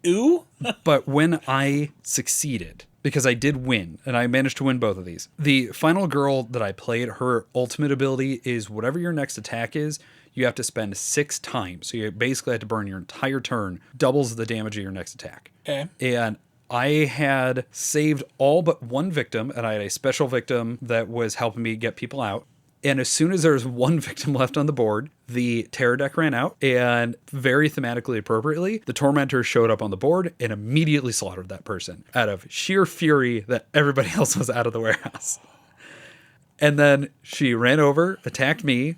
Ooh. But when I succeeded, because I did win, and I managed to win both of these. The final girl that I played, her ultimate ability is whatever your next attack is, you have to spend 6 times. So you basically have to burn your entire turn, doubles the damage of your next attack. Okay. And I had saved all but 1 victim, and I had a special victim that was helping me get people out. And as soon as there was 1 victim left on the board, the terror deck ran out, and very thematically appropriately, the tormentor showed up on the board and immediately slaughtered that person out of sheer fury that everybody else was out of the warehouse. And then she ran over, attacked me.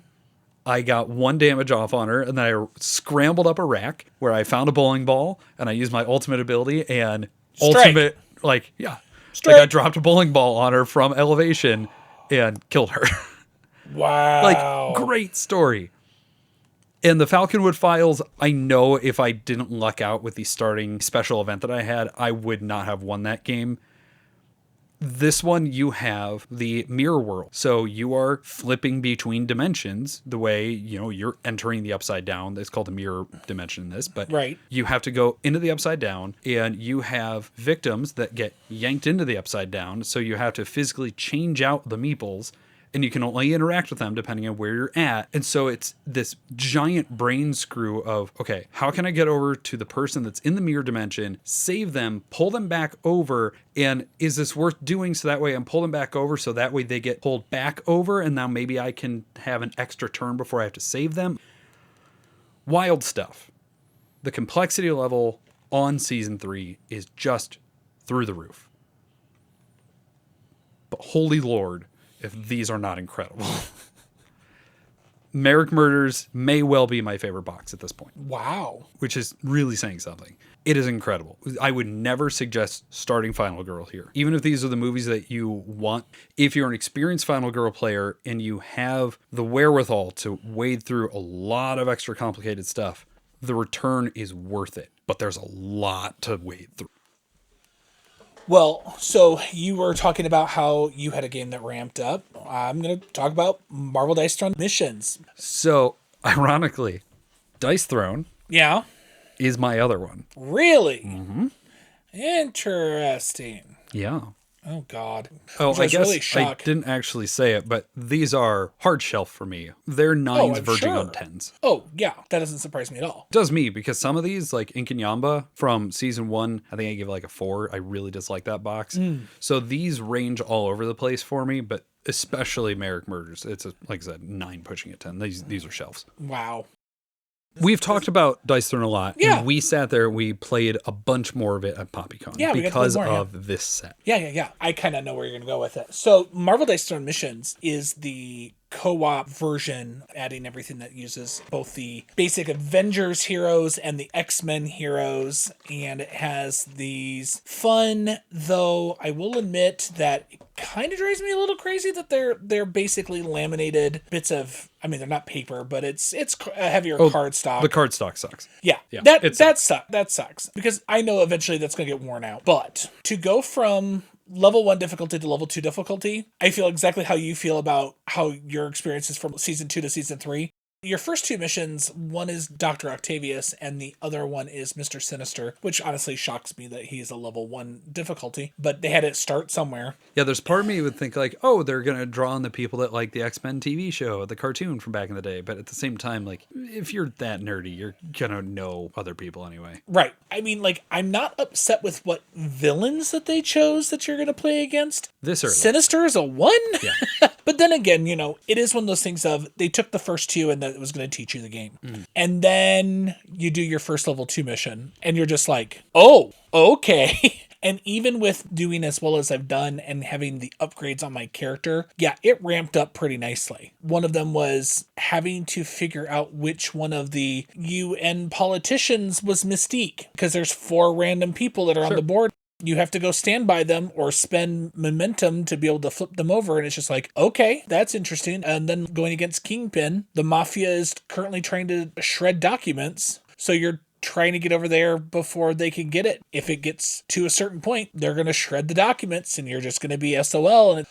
I got 1 damage off on her, and then I scrambled up a rack where I found a bowling ball, and I used my ultimate ability and Strike. Like Strike. I dropped a bowling ball on her from elevation and killed her. Wow. Like, great story. And the Falconwood Files, I know if I didn't luck out with the starting special event that I had, I would not have won that game. This one, you have the mirror world. So you are flipping between dimensions the way, you're entering the upside down. It's called the mirror dimension in this, but right. You have to go into the upside down, and you have victims that get yanked into the upside down. So you have to physically change out the meeples, and you can only interact with them depending on where you're at. And so it's this giant brain screw of, okay, how can I get over to the person that's in the mirror dimension, save them, pull them back over, and is this worth doing so that way I'm pull them back over so that way they get pulled back over, and now maybe I can have an extra turn before I have to save them. Wild stuff. The complexity level on season 3 is just through the roof. But holy Lord, if these are not incredible. Merrick Murders may well be my favorite box at this point. Wow. Which is really saying something. It is incredible. I would never suggest starting Final Girl here. Even if these are the movies that you want. If you're an experienced Final Girl player and you have the wherewithal to wade through a lot of extra complicated stuff, the return is worth it. But there's a lot to wade through. Well, so you were talking about how you had a game that ramped up. I'm going to talk about Marvel Dice Throne Missions. So, ironically, Dice Throne is my other one. Really? Mm-hmm. Interesting. Yeah. Oh, God. Oh, I guess really shocked. I didn't actually say it, but these are hard shelf for me. They're 9s verging on 10s. Oh, yeah. That doesn't surprise me at all. It does me, because some of these, like Inkanyamba from season 1, I think I give like a 4. I really dislike that box. So these range all over the place for me, but especially Merrick Murders. It's, like I said, 9 pushing at 10. These are shelves. Wow. We've talked about Dice Throne a lot. Yeah. And we sat there, we played a bunch more of it at PoppyCon because of this set. Yeah. I kind of know where you're going to go with it. So Marvel Dice Throne Missions is the co-op version, adding everything that uses both the basic Avengers heroes and the X-Men heroes. And it has these fun, though I will admit that it kind of drives me a little crazy that they're basically laminated bits of, I mean, they're not paper, but it's a heavier cardstock. The cardstock sucks. Yeah. That sucks because I know eventually that's going to get worn out. But to go from level 1 difficulty to level 2 difficulty, I feel exactly how you feel about how your experiences from season 2 to season 3. Your first 2 missions, one is Dr. Octavius and the other one is Mr. Sinister, which honestly shocks me that he's a level 1 difficulty, but they had it start somewhere. Yeah, there's part of me would think like, oh, they're going to draw on the people that like the X-Men TV show, the cartoon from back in the day. But at the same time, like, if you're that nerdy, you're going to know other people anyway. Right. I mean, like, I'm not upset with what villains that they chose that you're going to play against. This early. Sinister is a 1? Yeah. But then again, you know, it is one of those things of they took the first 2 and that was going to teach you the game. And then you do your first level 2 mission and you're just like, oh, okay. And even with doing as well as I've done and having the upgrades on my character, yeah, it ramped up pretty nicely. One of them was having to figure out which one of the UN politicians was Mystique, because there's 4 random people that are on the board. You have to go stand by them or spend momentum to be able to flip them over. And it's just like, okay, that's interesting. And then going against Kingpin, the Mafia is currently trying to shred documents. So you're trying to get over there before they can get it. If it gets to a certain point, they're going to shred the documents and you're just going to be SOL. And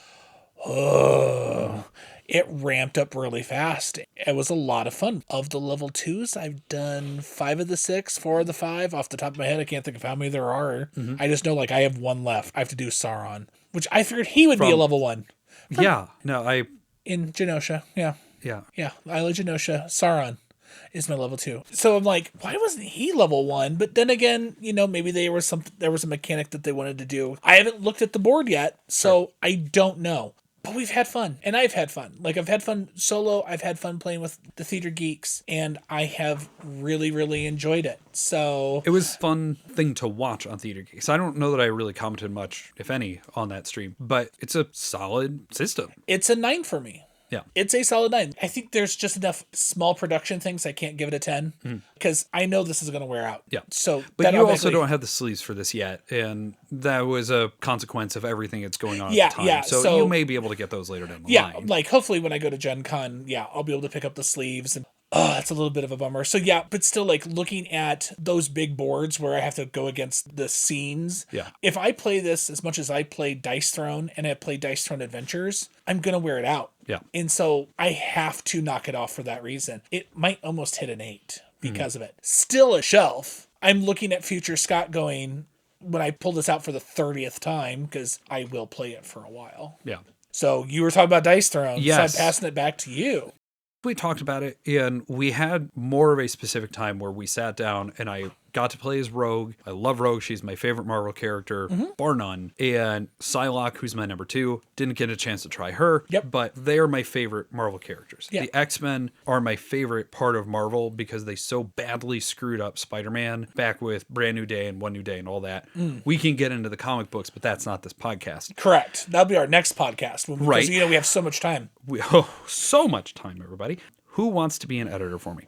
it ramped up really fast. It was a lot of fun. Of the level 2s, I've done 5 of the 6, 4 of the 5. Off the top of my head, I can't think of how many there are. I just know like I have 1 left. I have to do Sauron, which I figured he would be a level 1. In Genosha. Yeah. Isla Genosha. Sauron is my level 2. So I'm like, why wasn't he level 1? But then again, you know, maybe there was a mechanic that they wanted to do. I haven't looked at the board yet, so I don't know. But we've had fun, and I've had fun. Like, I've had fun solo, I've had fun playing with the Theater Geeks, and I have really, really enjoyed it. So it was a fun thing to watch on Theater Geeks. I don't know that I really commented much, if any, on that stream, but it's a solid system. It's a 9 for me. Yeah. It's a solid 9. I think there's just enough small production things I can't give it a 10 because I know this is going to wear out. Yeah. So, but you also don't have the sleeves for this yet, and that was a consequence of everything that's going on at the time. Yeah. So you may be able to get those later down the line. Yeah, like hopefully when I go to Gen Con, I'll be able to pick up the sleeves and that's a little bit of a bummer. So but still like looking at those big boards where I have to go against the scenes. Yeah. If I play this as much as I play Dice Throne and I play Dice Throne Adventures, I'm going to wear it out. Yeah. And so I have to knock it off for that reason. It might almost hit an 8 because of it. Still a shelf. I'm looking at future Scott going, when I pull this out for the 30th time, because I will play it for a while. Yeah. So you were talking about Dice Throne. Yes. So I'm passing it back to you. We talked about it, and we had more of a specific time where we sat down and I got to play as Rogue. I love Rogue. She's my favorite Marvel character, bar none. And Psylocke, who's my number 2, didn't get a chance to try her, but they are my favorite Marvel characters. Yeah. The X-Men are my favorite part of Marvel because they so badly screwed up Spider-Man back with Brand New Day and One New Day and all that. We can get into the comic books, but that's not this podcast. Correct. That'll be our next podcast. Because, right. We have so much time. So much time, everybody. Who wants to be an editor for me?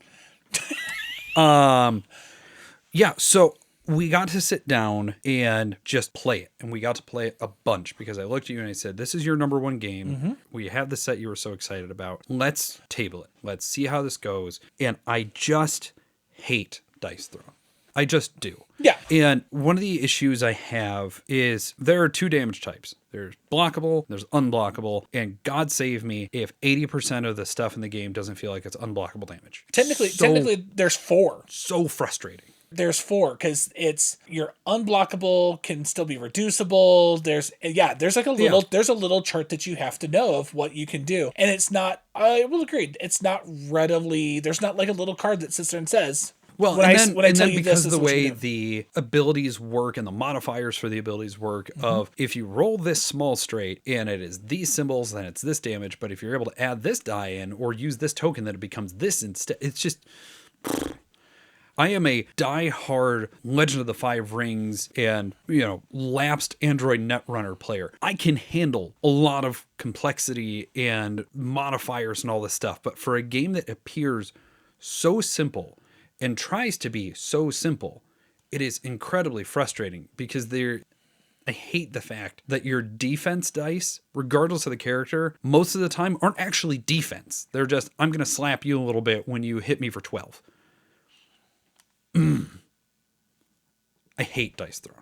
Yeah, so we got to sit down and just play it. And we got to play it a bunch because I looked at you and I said, this is your number 1 game. We have the set you were so excited about. Let's table it. Let's see how this goes. And I just hate Dice Throne. I just do. Yeah. And one of the issues I have is there are 2 damage types. There's blockable, there's unblockable, and God save me if 80% of the stuff in the game doesn't feel like it's unblockable damage. Technically, there's 4. So frustrating. There's 4 because it's your unblockable can still be reducible. There's like a little there's a little chart that you have to know of what you can do, and it's not. I will agree. It's not readily. There's not like a little card that sits there and says. Well, because of the way the abilities work and the modifiers for the abilities work of if you roll this small straight and it is these symbols, then it's this damage. But if you're able to add this die in or use this token, then it becomes this instead. It's just... I am a die-hard Legend of the Five Rings and, lapsed Android Netrunner player. I can handle a lot of complexity and modifiers and all this stuff. But for a game that appears so simple and tries to be so simple, it is incredibly frustrating because I hate the fact that your defense dice, regardless of the character, most of the time aren't actually defense. They're just, I'm going to slap you a little bit when you hit me for 12. I hate Dice Throne.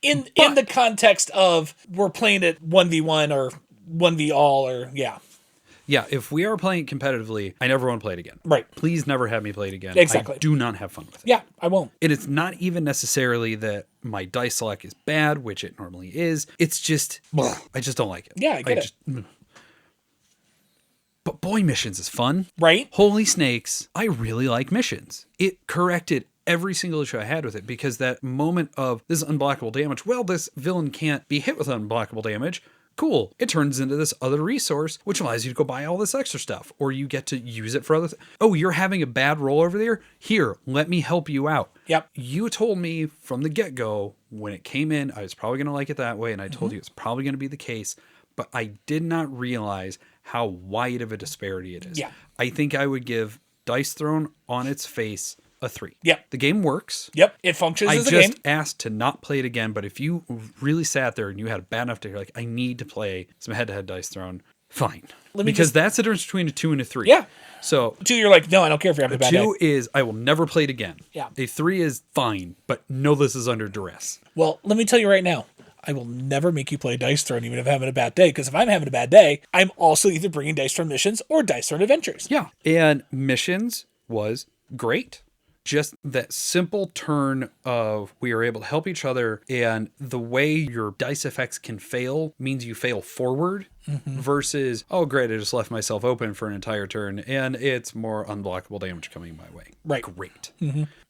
in the context of we're playing it 1v1 or 1v all or Yeah, if we are playing it competitively, I never want to play it again. Right. Please never have me play it again. Exactly. I do not have fun with it. Yeah, I won't. And it's not even necessarily that my dice select is bad, which it normally is. It's just, I just don't like it. Yeah, I get it. But boy, missions is fun. Right? Holy snakes, I really like missions. It corrected every single issue I had with it, because that moment of this is unblockable damage. Well, this villain can't be hit with unblockable damage. Cool. It turns into this other resource, which allows you to go buy all this extra stuff, or you get to use it for other Oh, you're having a bad roll over there? Here, let me help you out. Yep. You told me from the get-go when it came in, I was probably going to like it that way, and I told you it's probably going to be the case, but I did not realize how wide of a disparity it is. Yeah. I think I would give Dice Throne on its face a 3. Yep. The game works. Yep. It functions as a game. I just asked to not play it again, but if you really sat there and you had a bad enough day, you're like, I need to play some head-to-head Dice Throne, fine. Because that's the difference between a 2 and a 3. Yeah. So 2, you're like, no, I don't care if you're having a bad day. 2 is, I will never play it again. Yeah. A 3 is fine, but know this is under duress. Well, let me tell you right now, I will never make you play Dice Throne even if I'm having a bad day, because if I'm having a bad day, I'm also either bringing Dice Throne missions or Dice Throne adventures. Yeah. And missions was great. Just that simple turn of we are able to help each other, and the way your dice effects can fail means you fail forward versus, oh, great, I just left myself open for an entire turn and it's more unblockable damage coming my way. Right. Great.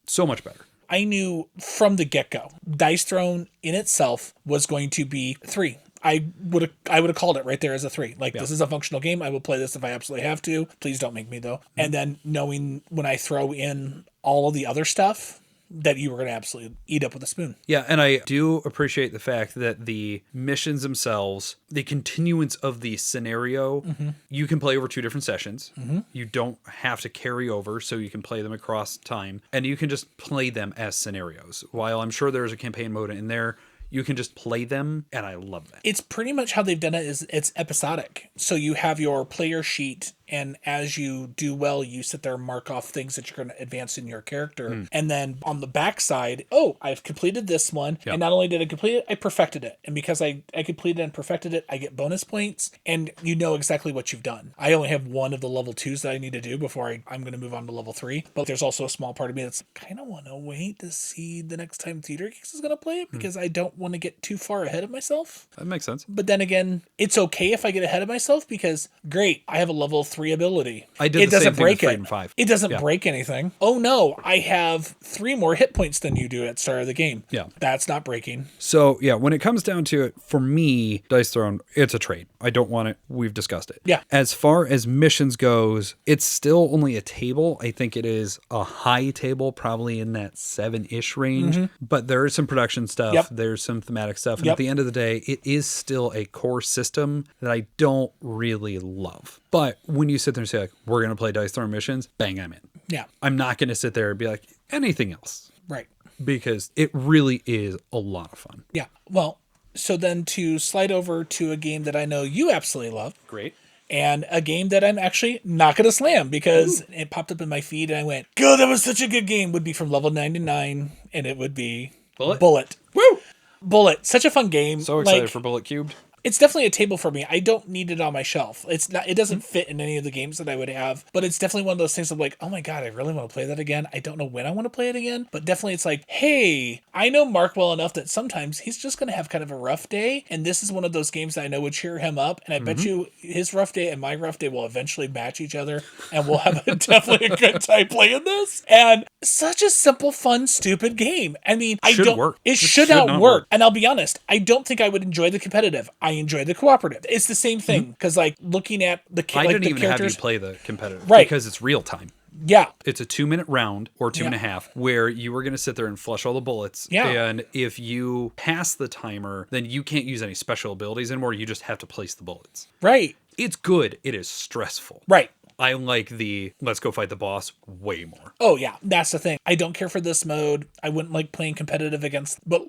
So much better. I knew from the get-go, Dice Throne in itself was going to be 3. I would have called it right there as a 3. Like, this is a functional game. I will play this if I absolutely have to. Please don't make me, though. And then knowing when I throw in all of the other stuff, that you were going to absolutely eat up with a spoon. Yeah, and I do appreciate the fact that the missions themselves, the continuance of the scenario, you can play over 2 different sessions. You don't have to carry over, so you can play them across time. And you can just play them as scenarios. While I'm sure there's a campaign mode in there, you can just play them, and I love that. It's pretty much how they've done it is it's episodic. So you have your player sheet, and as you do well, you sit there and mark off things that you're going to advance in your character. And then on the backside, oh, I've completed this one. Yep. And not only did I complete it, I perfected it. And because I completed and perfected it, I get bonus points, and you know exactly what you've done. I only have one of the level 2s that I need to do before I'm going to move on to level 3. But there's also a small part of me that's kind of want to wait to see the next time Theater Geeks is going to play it, because I don't want to get too far ahead of myself. That makes sense. But then again, it's okay if I get ahead of myself, because great, I have a level 3 ability. I did the same thing with Freedom 5. It doesn't break anything. Oh no, I have 3 more hit points than you do at the start of the game. Yeah. That's not breaking. So, yeah, when it comes down to it, for me, Dice Throne, it's a trade. I don't want it. We've discussed it. Yeah. As far as missions goes, it's still only a table. I think it is a high table, probably in that 7-ish range. But there is some production stuff. Yep. There's some thematic stuff. And at the end of the day, it is still a core system that I don't really love. But when you sit there and say, like, we're going to play Dice Throne missions, bang, I'm in. Yeah. I'm not going to sit there and be like, anything else. Right. Because it really is a lot of fun. Yeah. Well, so then to slide over to a game that I know you absolutely love. Great. And a game that I'm actually not going to slam, because it popped up in my feed and I went, God, that was such a good game, would be from level 99, and it would be Bullet. Woo! Bullet. Such a fun game. So excited for Bullet Cubed. It's definitely a table for me. I don't need it on my shelf. It's not. It doesn't fit in any of the games that I would have. But it's definitely one of those things of like, oh my God, I really want to play that again. I don't know when I want to play it again. But definitely it's like, hey, I know Mark well enough that sometimes he's just going to have kind of a rough day. And this is one of those games that I know would cheer him up. And I bet you his rough day and my rough day will eventually match each other. And we'll have definitely a good time playing this. And such a simple, fun, stupid game. I mean, it should not work. And I'll be honest, I don't think I would enjoy the competitive. I enjoy the cooperative. It's the same thing, because like looking at the I didn't the even characters, have you play the competitive, right? Because it's real time. Yeah, it's a 2-minute round or 2.5 where you were going to sit there and flush all the bullets. Yeah, and if you pass the timer, then you can't use any special abilities anymore. You just have to place the bullets. Right. It's good. It is stressful. Right. I like the let's go fight the boss way more. Oh yeah, that's the thing. I don't care for this mode. I wouldn't like playing competitive against, but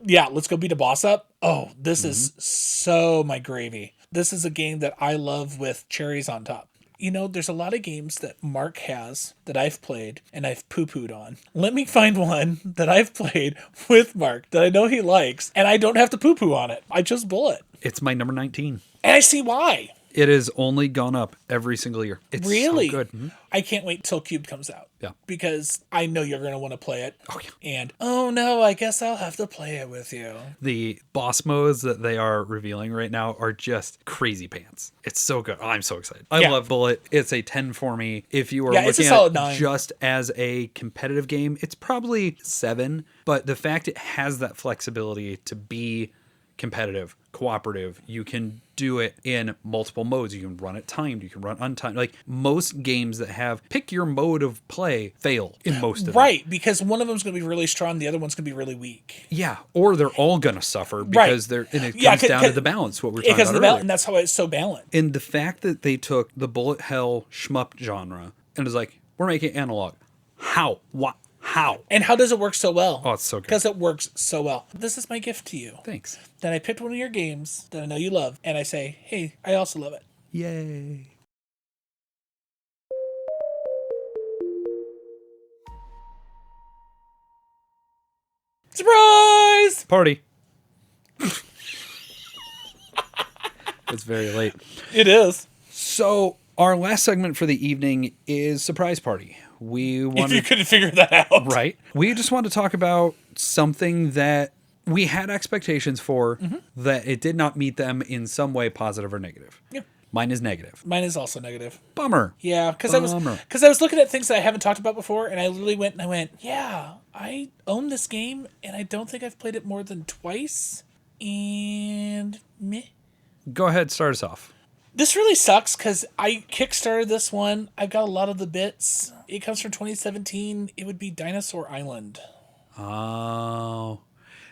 yeah, let's go beat a boss up. Oh, this is so my gravy. This is a game that I love with cherries on top. You know, there's a lot of games that Mark has that I've played and I've poo-pooed on. Let me find one that I've played with Mark that I know he likes, and I don't have to poo-poo on it. I just bullet. It's my number 19. And I see why. It has only gone up every single year. It's Really? so good. Mm-hmm. I can't wait till Cube comes out. Yeah. Because I know you're going to want to play it. Oh, yeah. And, oh no, I guess I'll have to play it with you. The boss modes that they are revealing right now are just crazy pants. It's so good. Oh, I'm so excited. I love Bullet. It's a 10 for me. If you are it's a looking solid at 9. just as a competitive game, it's probably 7. But the fact it has that flexibility to be competitive, cooperative, you can do it in multiple modes. You can run it timed, you can run untimed. Like most games that have pick your mode of play fail in most of them. Right, because one of them's going to be really strong, the other one's going to be really weak. Yeah, or they're all going to suffer because and it comes down to the balance, what we're talking about earlier. And that's how it's so balanced. And the fact that they took the bullet hell shmup genre and was like, we're making analog. How? What? How? And how does it work so well? Oh, it's so good. Because it works so well. This is my gift to you. Thanks. That I picked one of your games that I know you love, and I say, hey, I also love it. Yay. Surprise! Party. It's very late. It is. So our last segment for the evening is Surprise Party. We If wanted, you couldn't figure that out. right? We just want to talk about something that we had expectations for that it did not meet them in some way, positive or negative. Yeah. Mine is negative. Mine is also negative. Bummer. Yeah, because I was looking at things that I haven't talked about before, and I literally went, yeah, I own this game, and I don't think I've played it more than twice, and meh. Go ahead, start us off. This really sucks because I kickstarted this one. I've got a lot of the bits. It comes from 2017. It would be Dinosaur Island. Oh.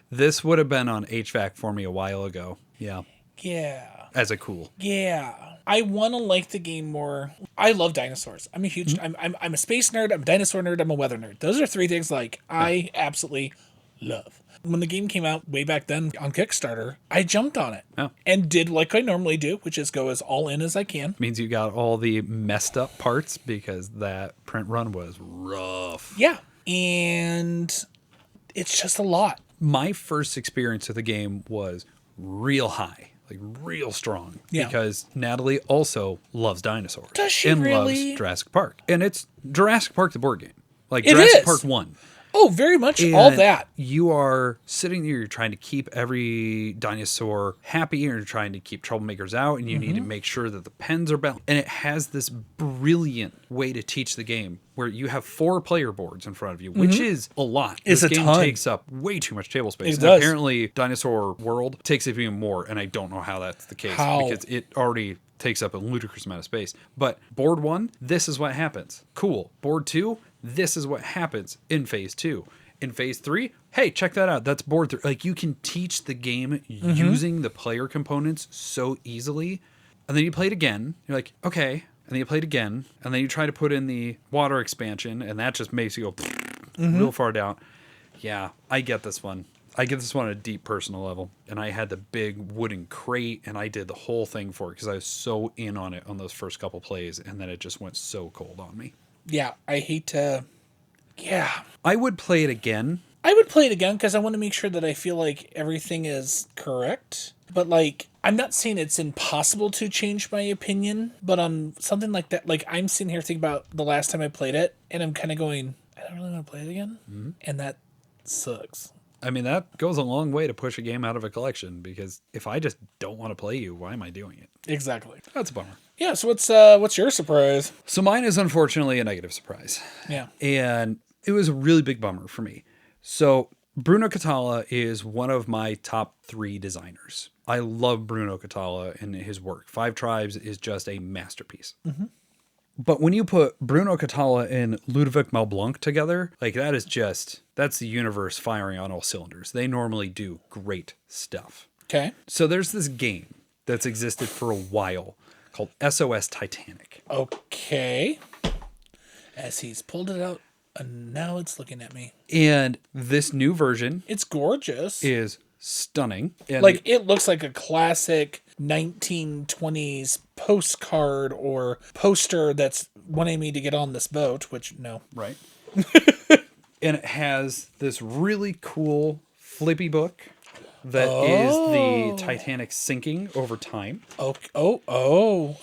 This would have been on HVAC for me a while ago. Yeah. Yeah. As a cool. Yeah. I want to like the game more. I love dinosaurs. I'm a huge... I'm a space nerd. I'm a dinosaur nerd. I'm a weather nerd. Those are 3 things I absolutely love. When the game came out way back then on Kickstarter, I jumped on it and did like I normally do, which is go as all in as I can. Means you got all the messed up parts because that print run was rough. Yeah. And it's just a lot. My first experience with the game was real high, like real strong. Yeah. Because Natalie also loves dinosaurs. Does she and really? loves Jurassic Park. And it's Jurassic Park the board game. Like It Jurassic is. Park 1. Oh, very much all And that. You are sitting there, you're trying to keep every dinosaur happy, and you're trying to keep troublemakers out, and you need to make sure that the pens are balanced. And it has this brilliant way to teach the game where you have 4 player boards in front of you, which is a lot. It's this a game ton. takes up way too much table space. It And does. apparently, Dinosaur World takes up even more, and I don't know how that's the case. How? Because it already takes up a ludicrous amount of space. But board 1, this is what happens. Cool. Board 2, this is what happens in phase 2. In phase 3, hey, check that out. That's board 3. Like, you can teach the game using the player components so easily. And then you play it again. You're like, okay. And then you play it again. And then you try to put in the water expansion. And that just makes you go real far down. Yeah, I get this one. I get this one at a deep personal level. And I had the big wooden crate. And I did the whole thing for it because I was so in on it on those first couple plays. And then it just went so cold on me. Yeah, I hate to... Yeah. I would play it again. I would play it again because I want to make sure that I feel like everything is correct. But, like, I'm not saying it's impossible to change my opinion, but on something like that, like, I'm sitting here thinking about the last time I played it, and I'm kind of going, I don't really want to play it again. Mm-hmm. And that sucks. I mean, that goes a long way to push a game out of a collection, because if I just don't want to play you, why am I doing it? Exactly. That's a bummer. Yeah, so what's your surprise? So mine is unfortunately a negative surprise. Yeah. And it was a really big bummer for me. So Bruno Catala is one of my top 3 designers. I love Bruno Catala and his work. 5 Tribes is just a masterpiece. Mm-hmm. But when you put Bruno Catala and Ludovic Malblanc together, like that's the universe firing on all cylinders. They normally do great stuff. Okay. So there's this game that's existed for a while called SOS Titanic. Okay. As he's pulled it out, and now it's looking at me. And this new version It's gorgeous. is stunning. And Like, it looks like a classic 1920s postcard or poster that's wanting me to get on this boat, which no. Right. And it has this really cool flippy book that is the Titanic sinking over time. Okay.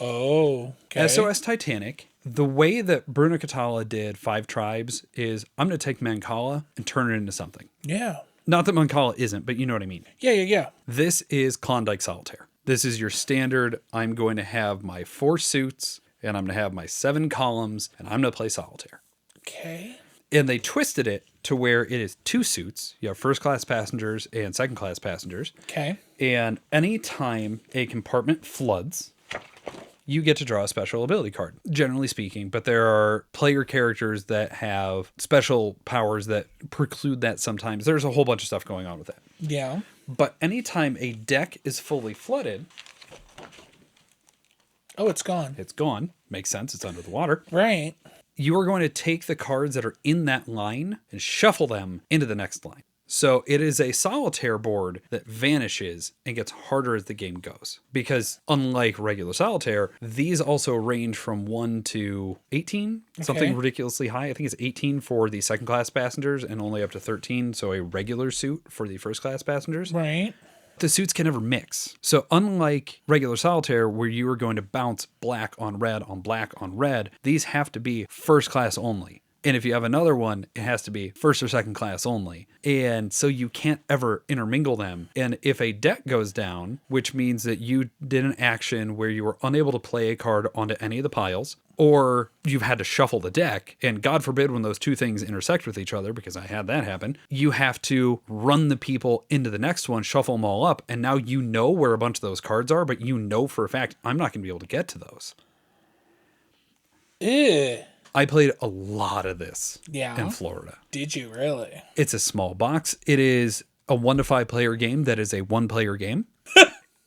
SOS Titanic. The way that Bruno Catala did Five Tribes is I'm going to take Mancala and turn it into something. Yeah. Not that Mancala isn't, but you know what I mean. Yeah. This is Klondike Solitaire. This is your standard, I'm going to have my 4 suits, and I'm going to have my 7 columns, and I'm going to play Solitaire. Okay. And they twisted it to where it is 2 suits. You have first class passengers and second class passengers. Okay. And anytime a compartment floods, you get to draw a special ability card, generally speaking. But there are player characters that have special powers that preclude that sometimes. There's a whole bunch of stuff going on with that. Yeah. But anytime a deck is fully flooded... Oh, it's gone. It's gone. Makes sense. It's under the water. Right. You are going to take the cards that are in that line and shuffle them into the next line. So it is a solitaire board that vanishes and gets harder as the game goes. Because unlike regular solitaire, these also range from 1 to 18, something ridiculously high. I think it's 18 for the second class passengers and only up to 13. So a regular suit for the first class passengers. Right. The suits can never mix. So unlike regular solitaire, where you are going to bounce black on red on black on red, these have to be first class only. And if you have another one, it has to be first or second class only. And so you can't ever intermingle them. And if a deck goes down, which means that you did an action where you were unable to play a card onto any of the piles, or you've had to shuffle the deck, and God forbid when those two things intersect with each other, because I had that happen, you have to run the people into the next one, shuffle them all up, and now you know where a bunch of those cards are, but you know for a fact, I'm not going to be able to get to those. Ew. I played a lot of this in Florida. Did you really? It's a small box. It is a 1 to 5 player game that is a 1-player game.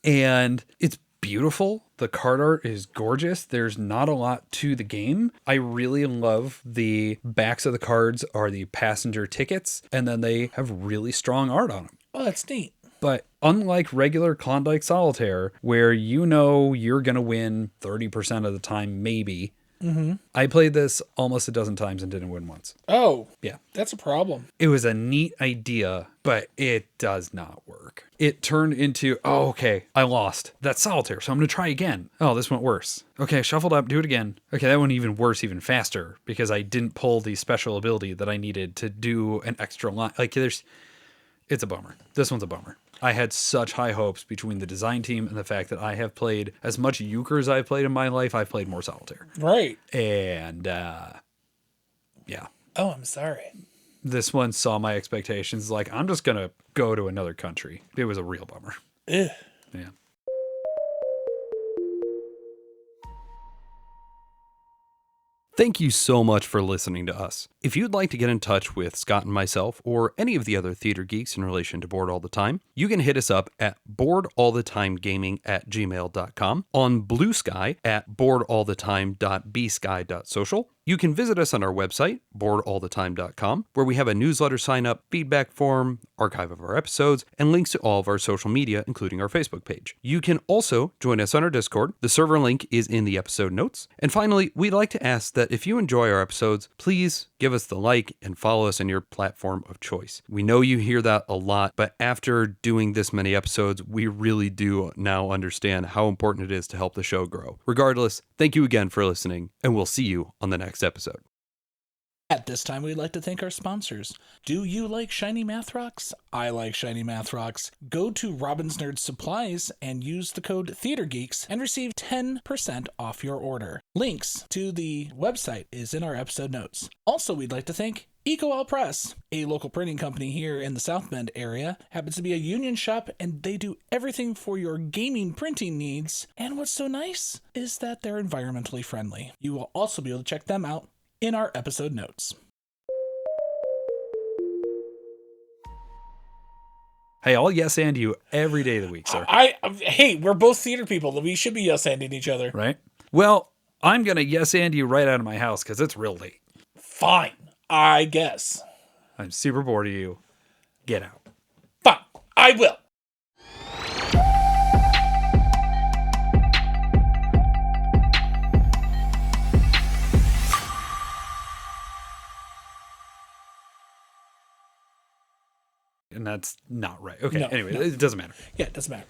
And it's beautiful. The card art is gorgeous. There's not a lot to the game. I really love the backs of the cards are the passenger tickets, and then they have really strong art on them. Oh, that's neat. But unlike regular Klondike Solitaire, where you know you're going to win 30% of the time, maybe, I played this almost a dozen times and didn't win once. Oh, Yeah. that's a problem. It was a neat idea, but it does not work. It turned into, oh, okay, I lost. That's solitaire, so I'm going to try again. Oh, this went worse. Okay, shuffled up, do it again. Okay, that went even worse, even faster, because I didn't pull the special ability that I needed to do an extra line. It's a bummer. This one's a bummer. I had such high hopes between the design team and the fact that I have played as much euchre as I've played in my life. I've played more solitaire. Right. And, yeah. Oh, I'm sorry. This one saw my expectations. Like, I'm just going to go to another country. It was a real bummer. Ugh. Yeah. Thank you so much for listening to us. If you'd like to get in touch with Scott and myself or any of the other theater geeks in relation to Board All the Time, you can hit us up at boardallthetimegaming@gmail.com, on Blue Sky at boardallthetime.bsky.social. You can visit us on our website, boardallthetime.com, where we have a newsletter sign-up, feedback form, archive of our episodes, and links to all of our social media, including our Facebook page. You can also join us on our Discord. The server link is in the episode notes. And finally, we'd like to ask that if you enjoy our episodes, please give us the like and follow us on your platform of choice. We know you hear that a lot, but after doing this many episodes, we really do now understand how important it is to help the show grow. Regardless, thank you again for listening, and we'll see you on the next episode. At this time, we'd like to thank our sponsors. Do you like shiny math rocks? I like shiny math rocks. Go to Robin's Nerd Supplies and use the code TheaterGeeks and receive 10% off your order. Links to the website is in our episode notes. Also, we'd like to thank EcoL Press, a local printing company here in the South Bend area. Happens to be a union shop, and they do everything for your gaming printing needs. And what's so nice is that they're environmentally friendly. You will also be able to check them out in our episode notes. Hey, I'll yes and you every day of the week, sir. Hey, we're both theater people. We should be yes-anding each other. Right? Well, I'm going to yes and you right out of my house because it's real late. Fine, I guess. I'm super bored of you. Get out. Fine, I will. and that's not right. Okay, No, anyway, no. it doesn't matter. Yeah, it doesn't matter.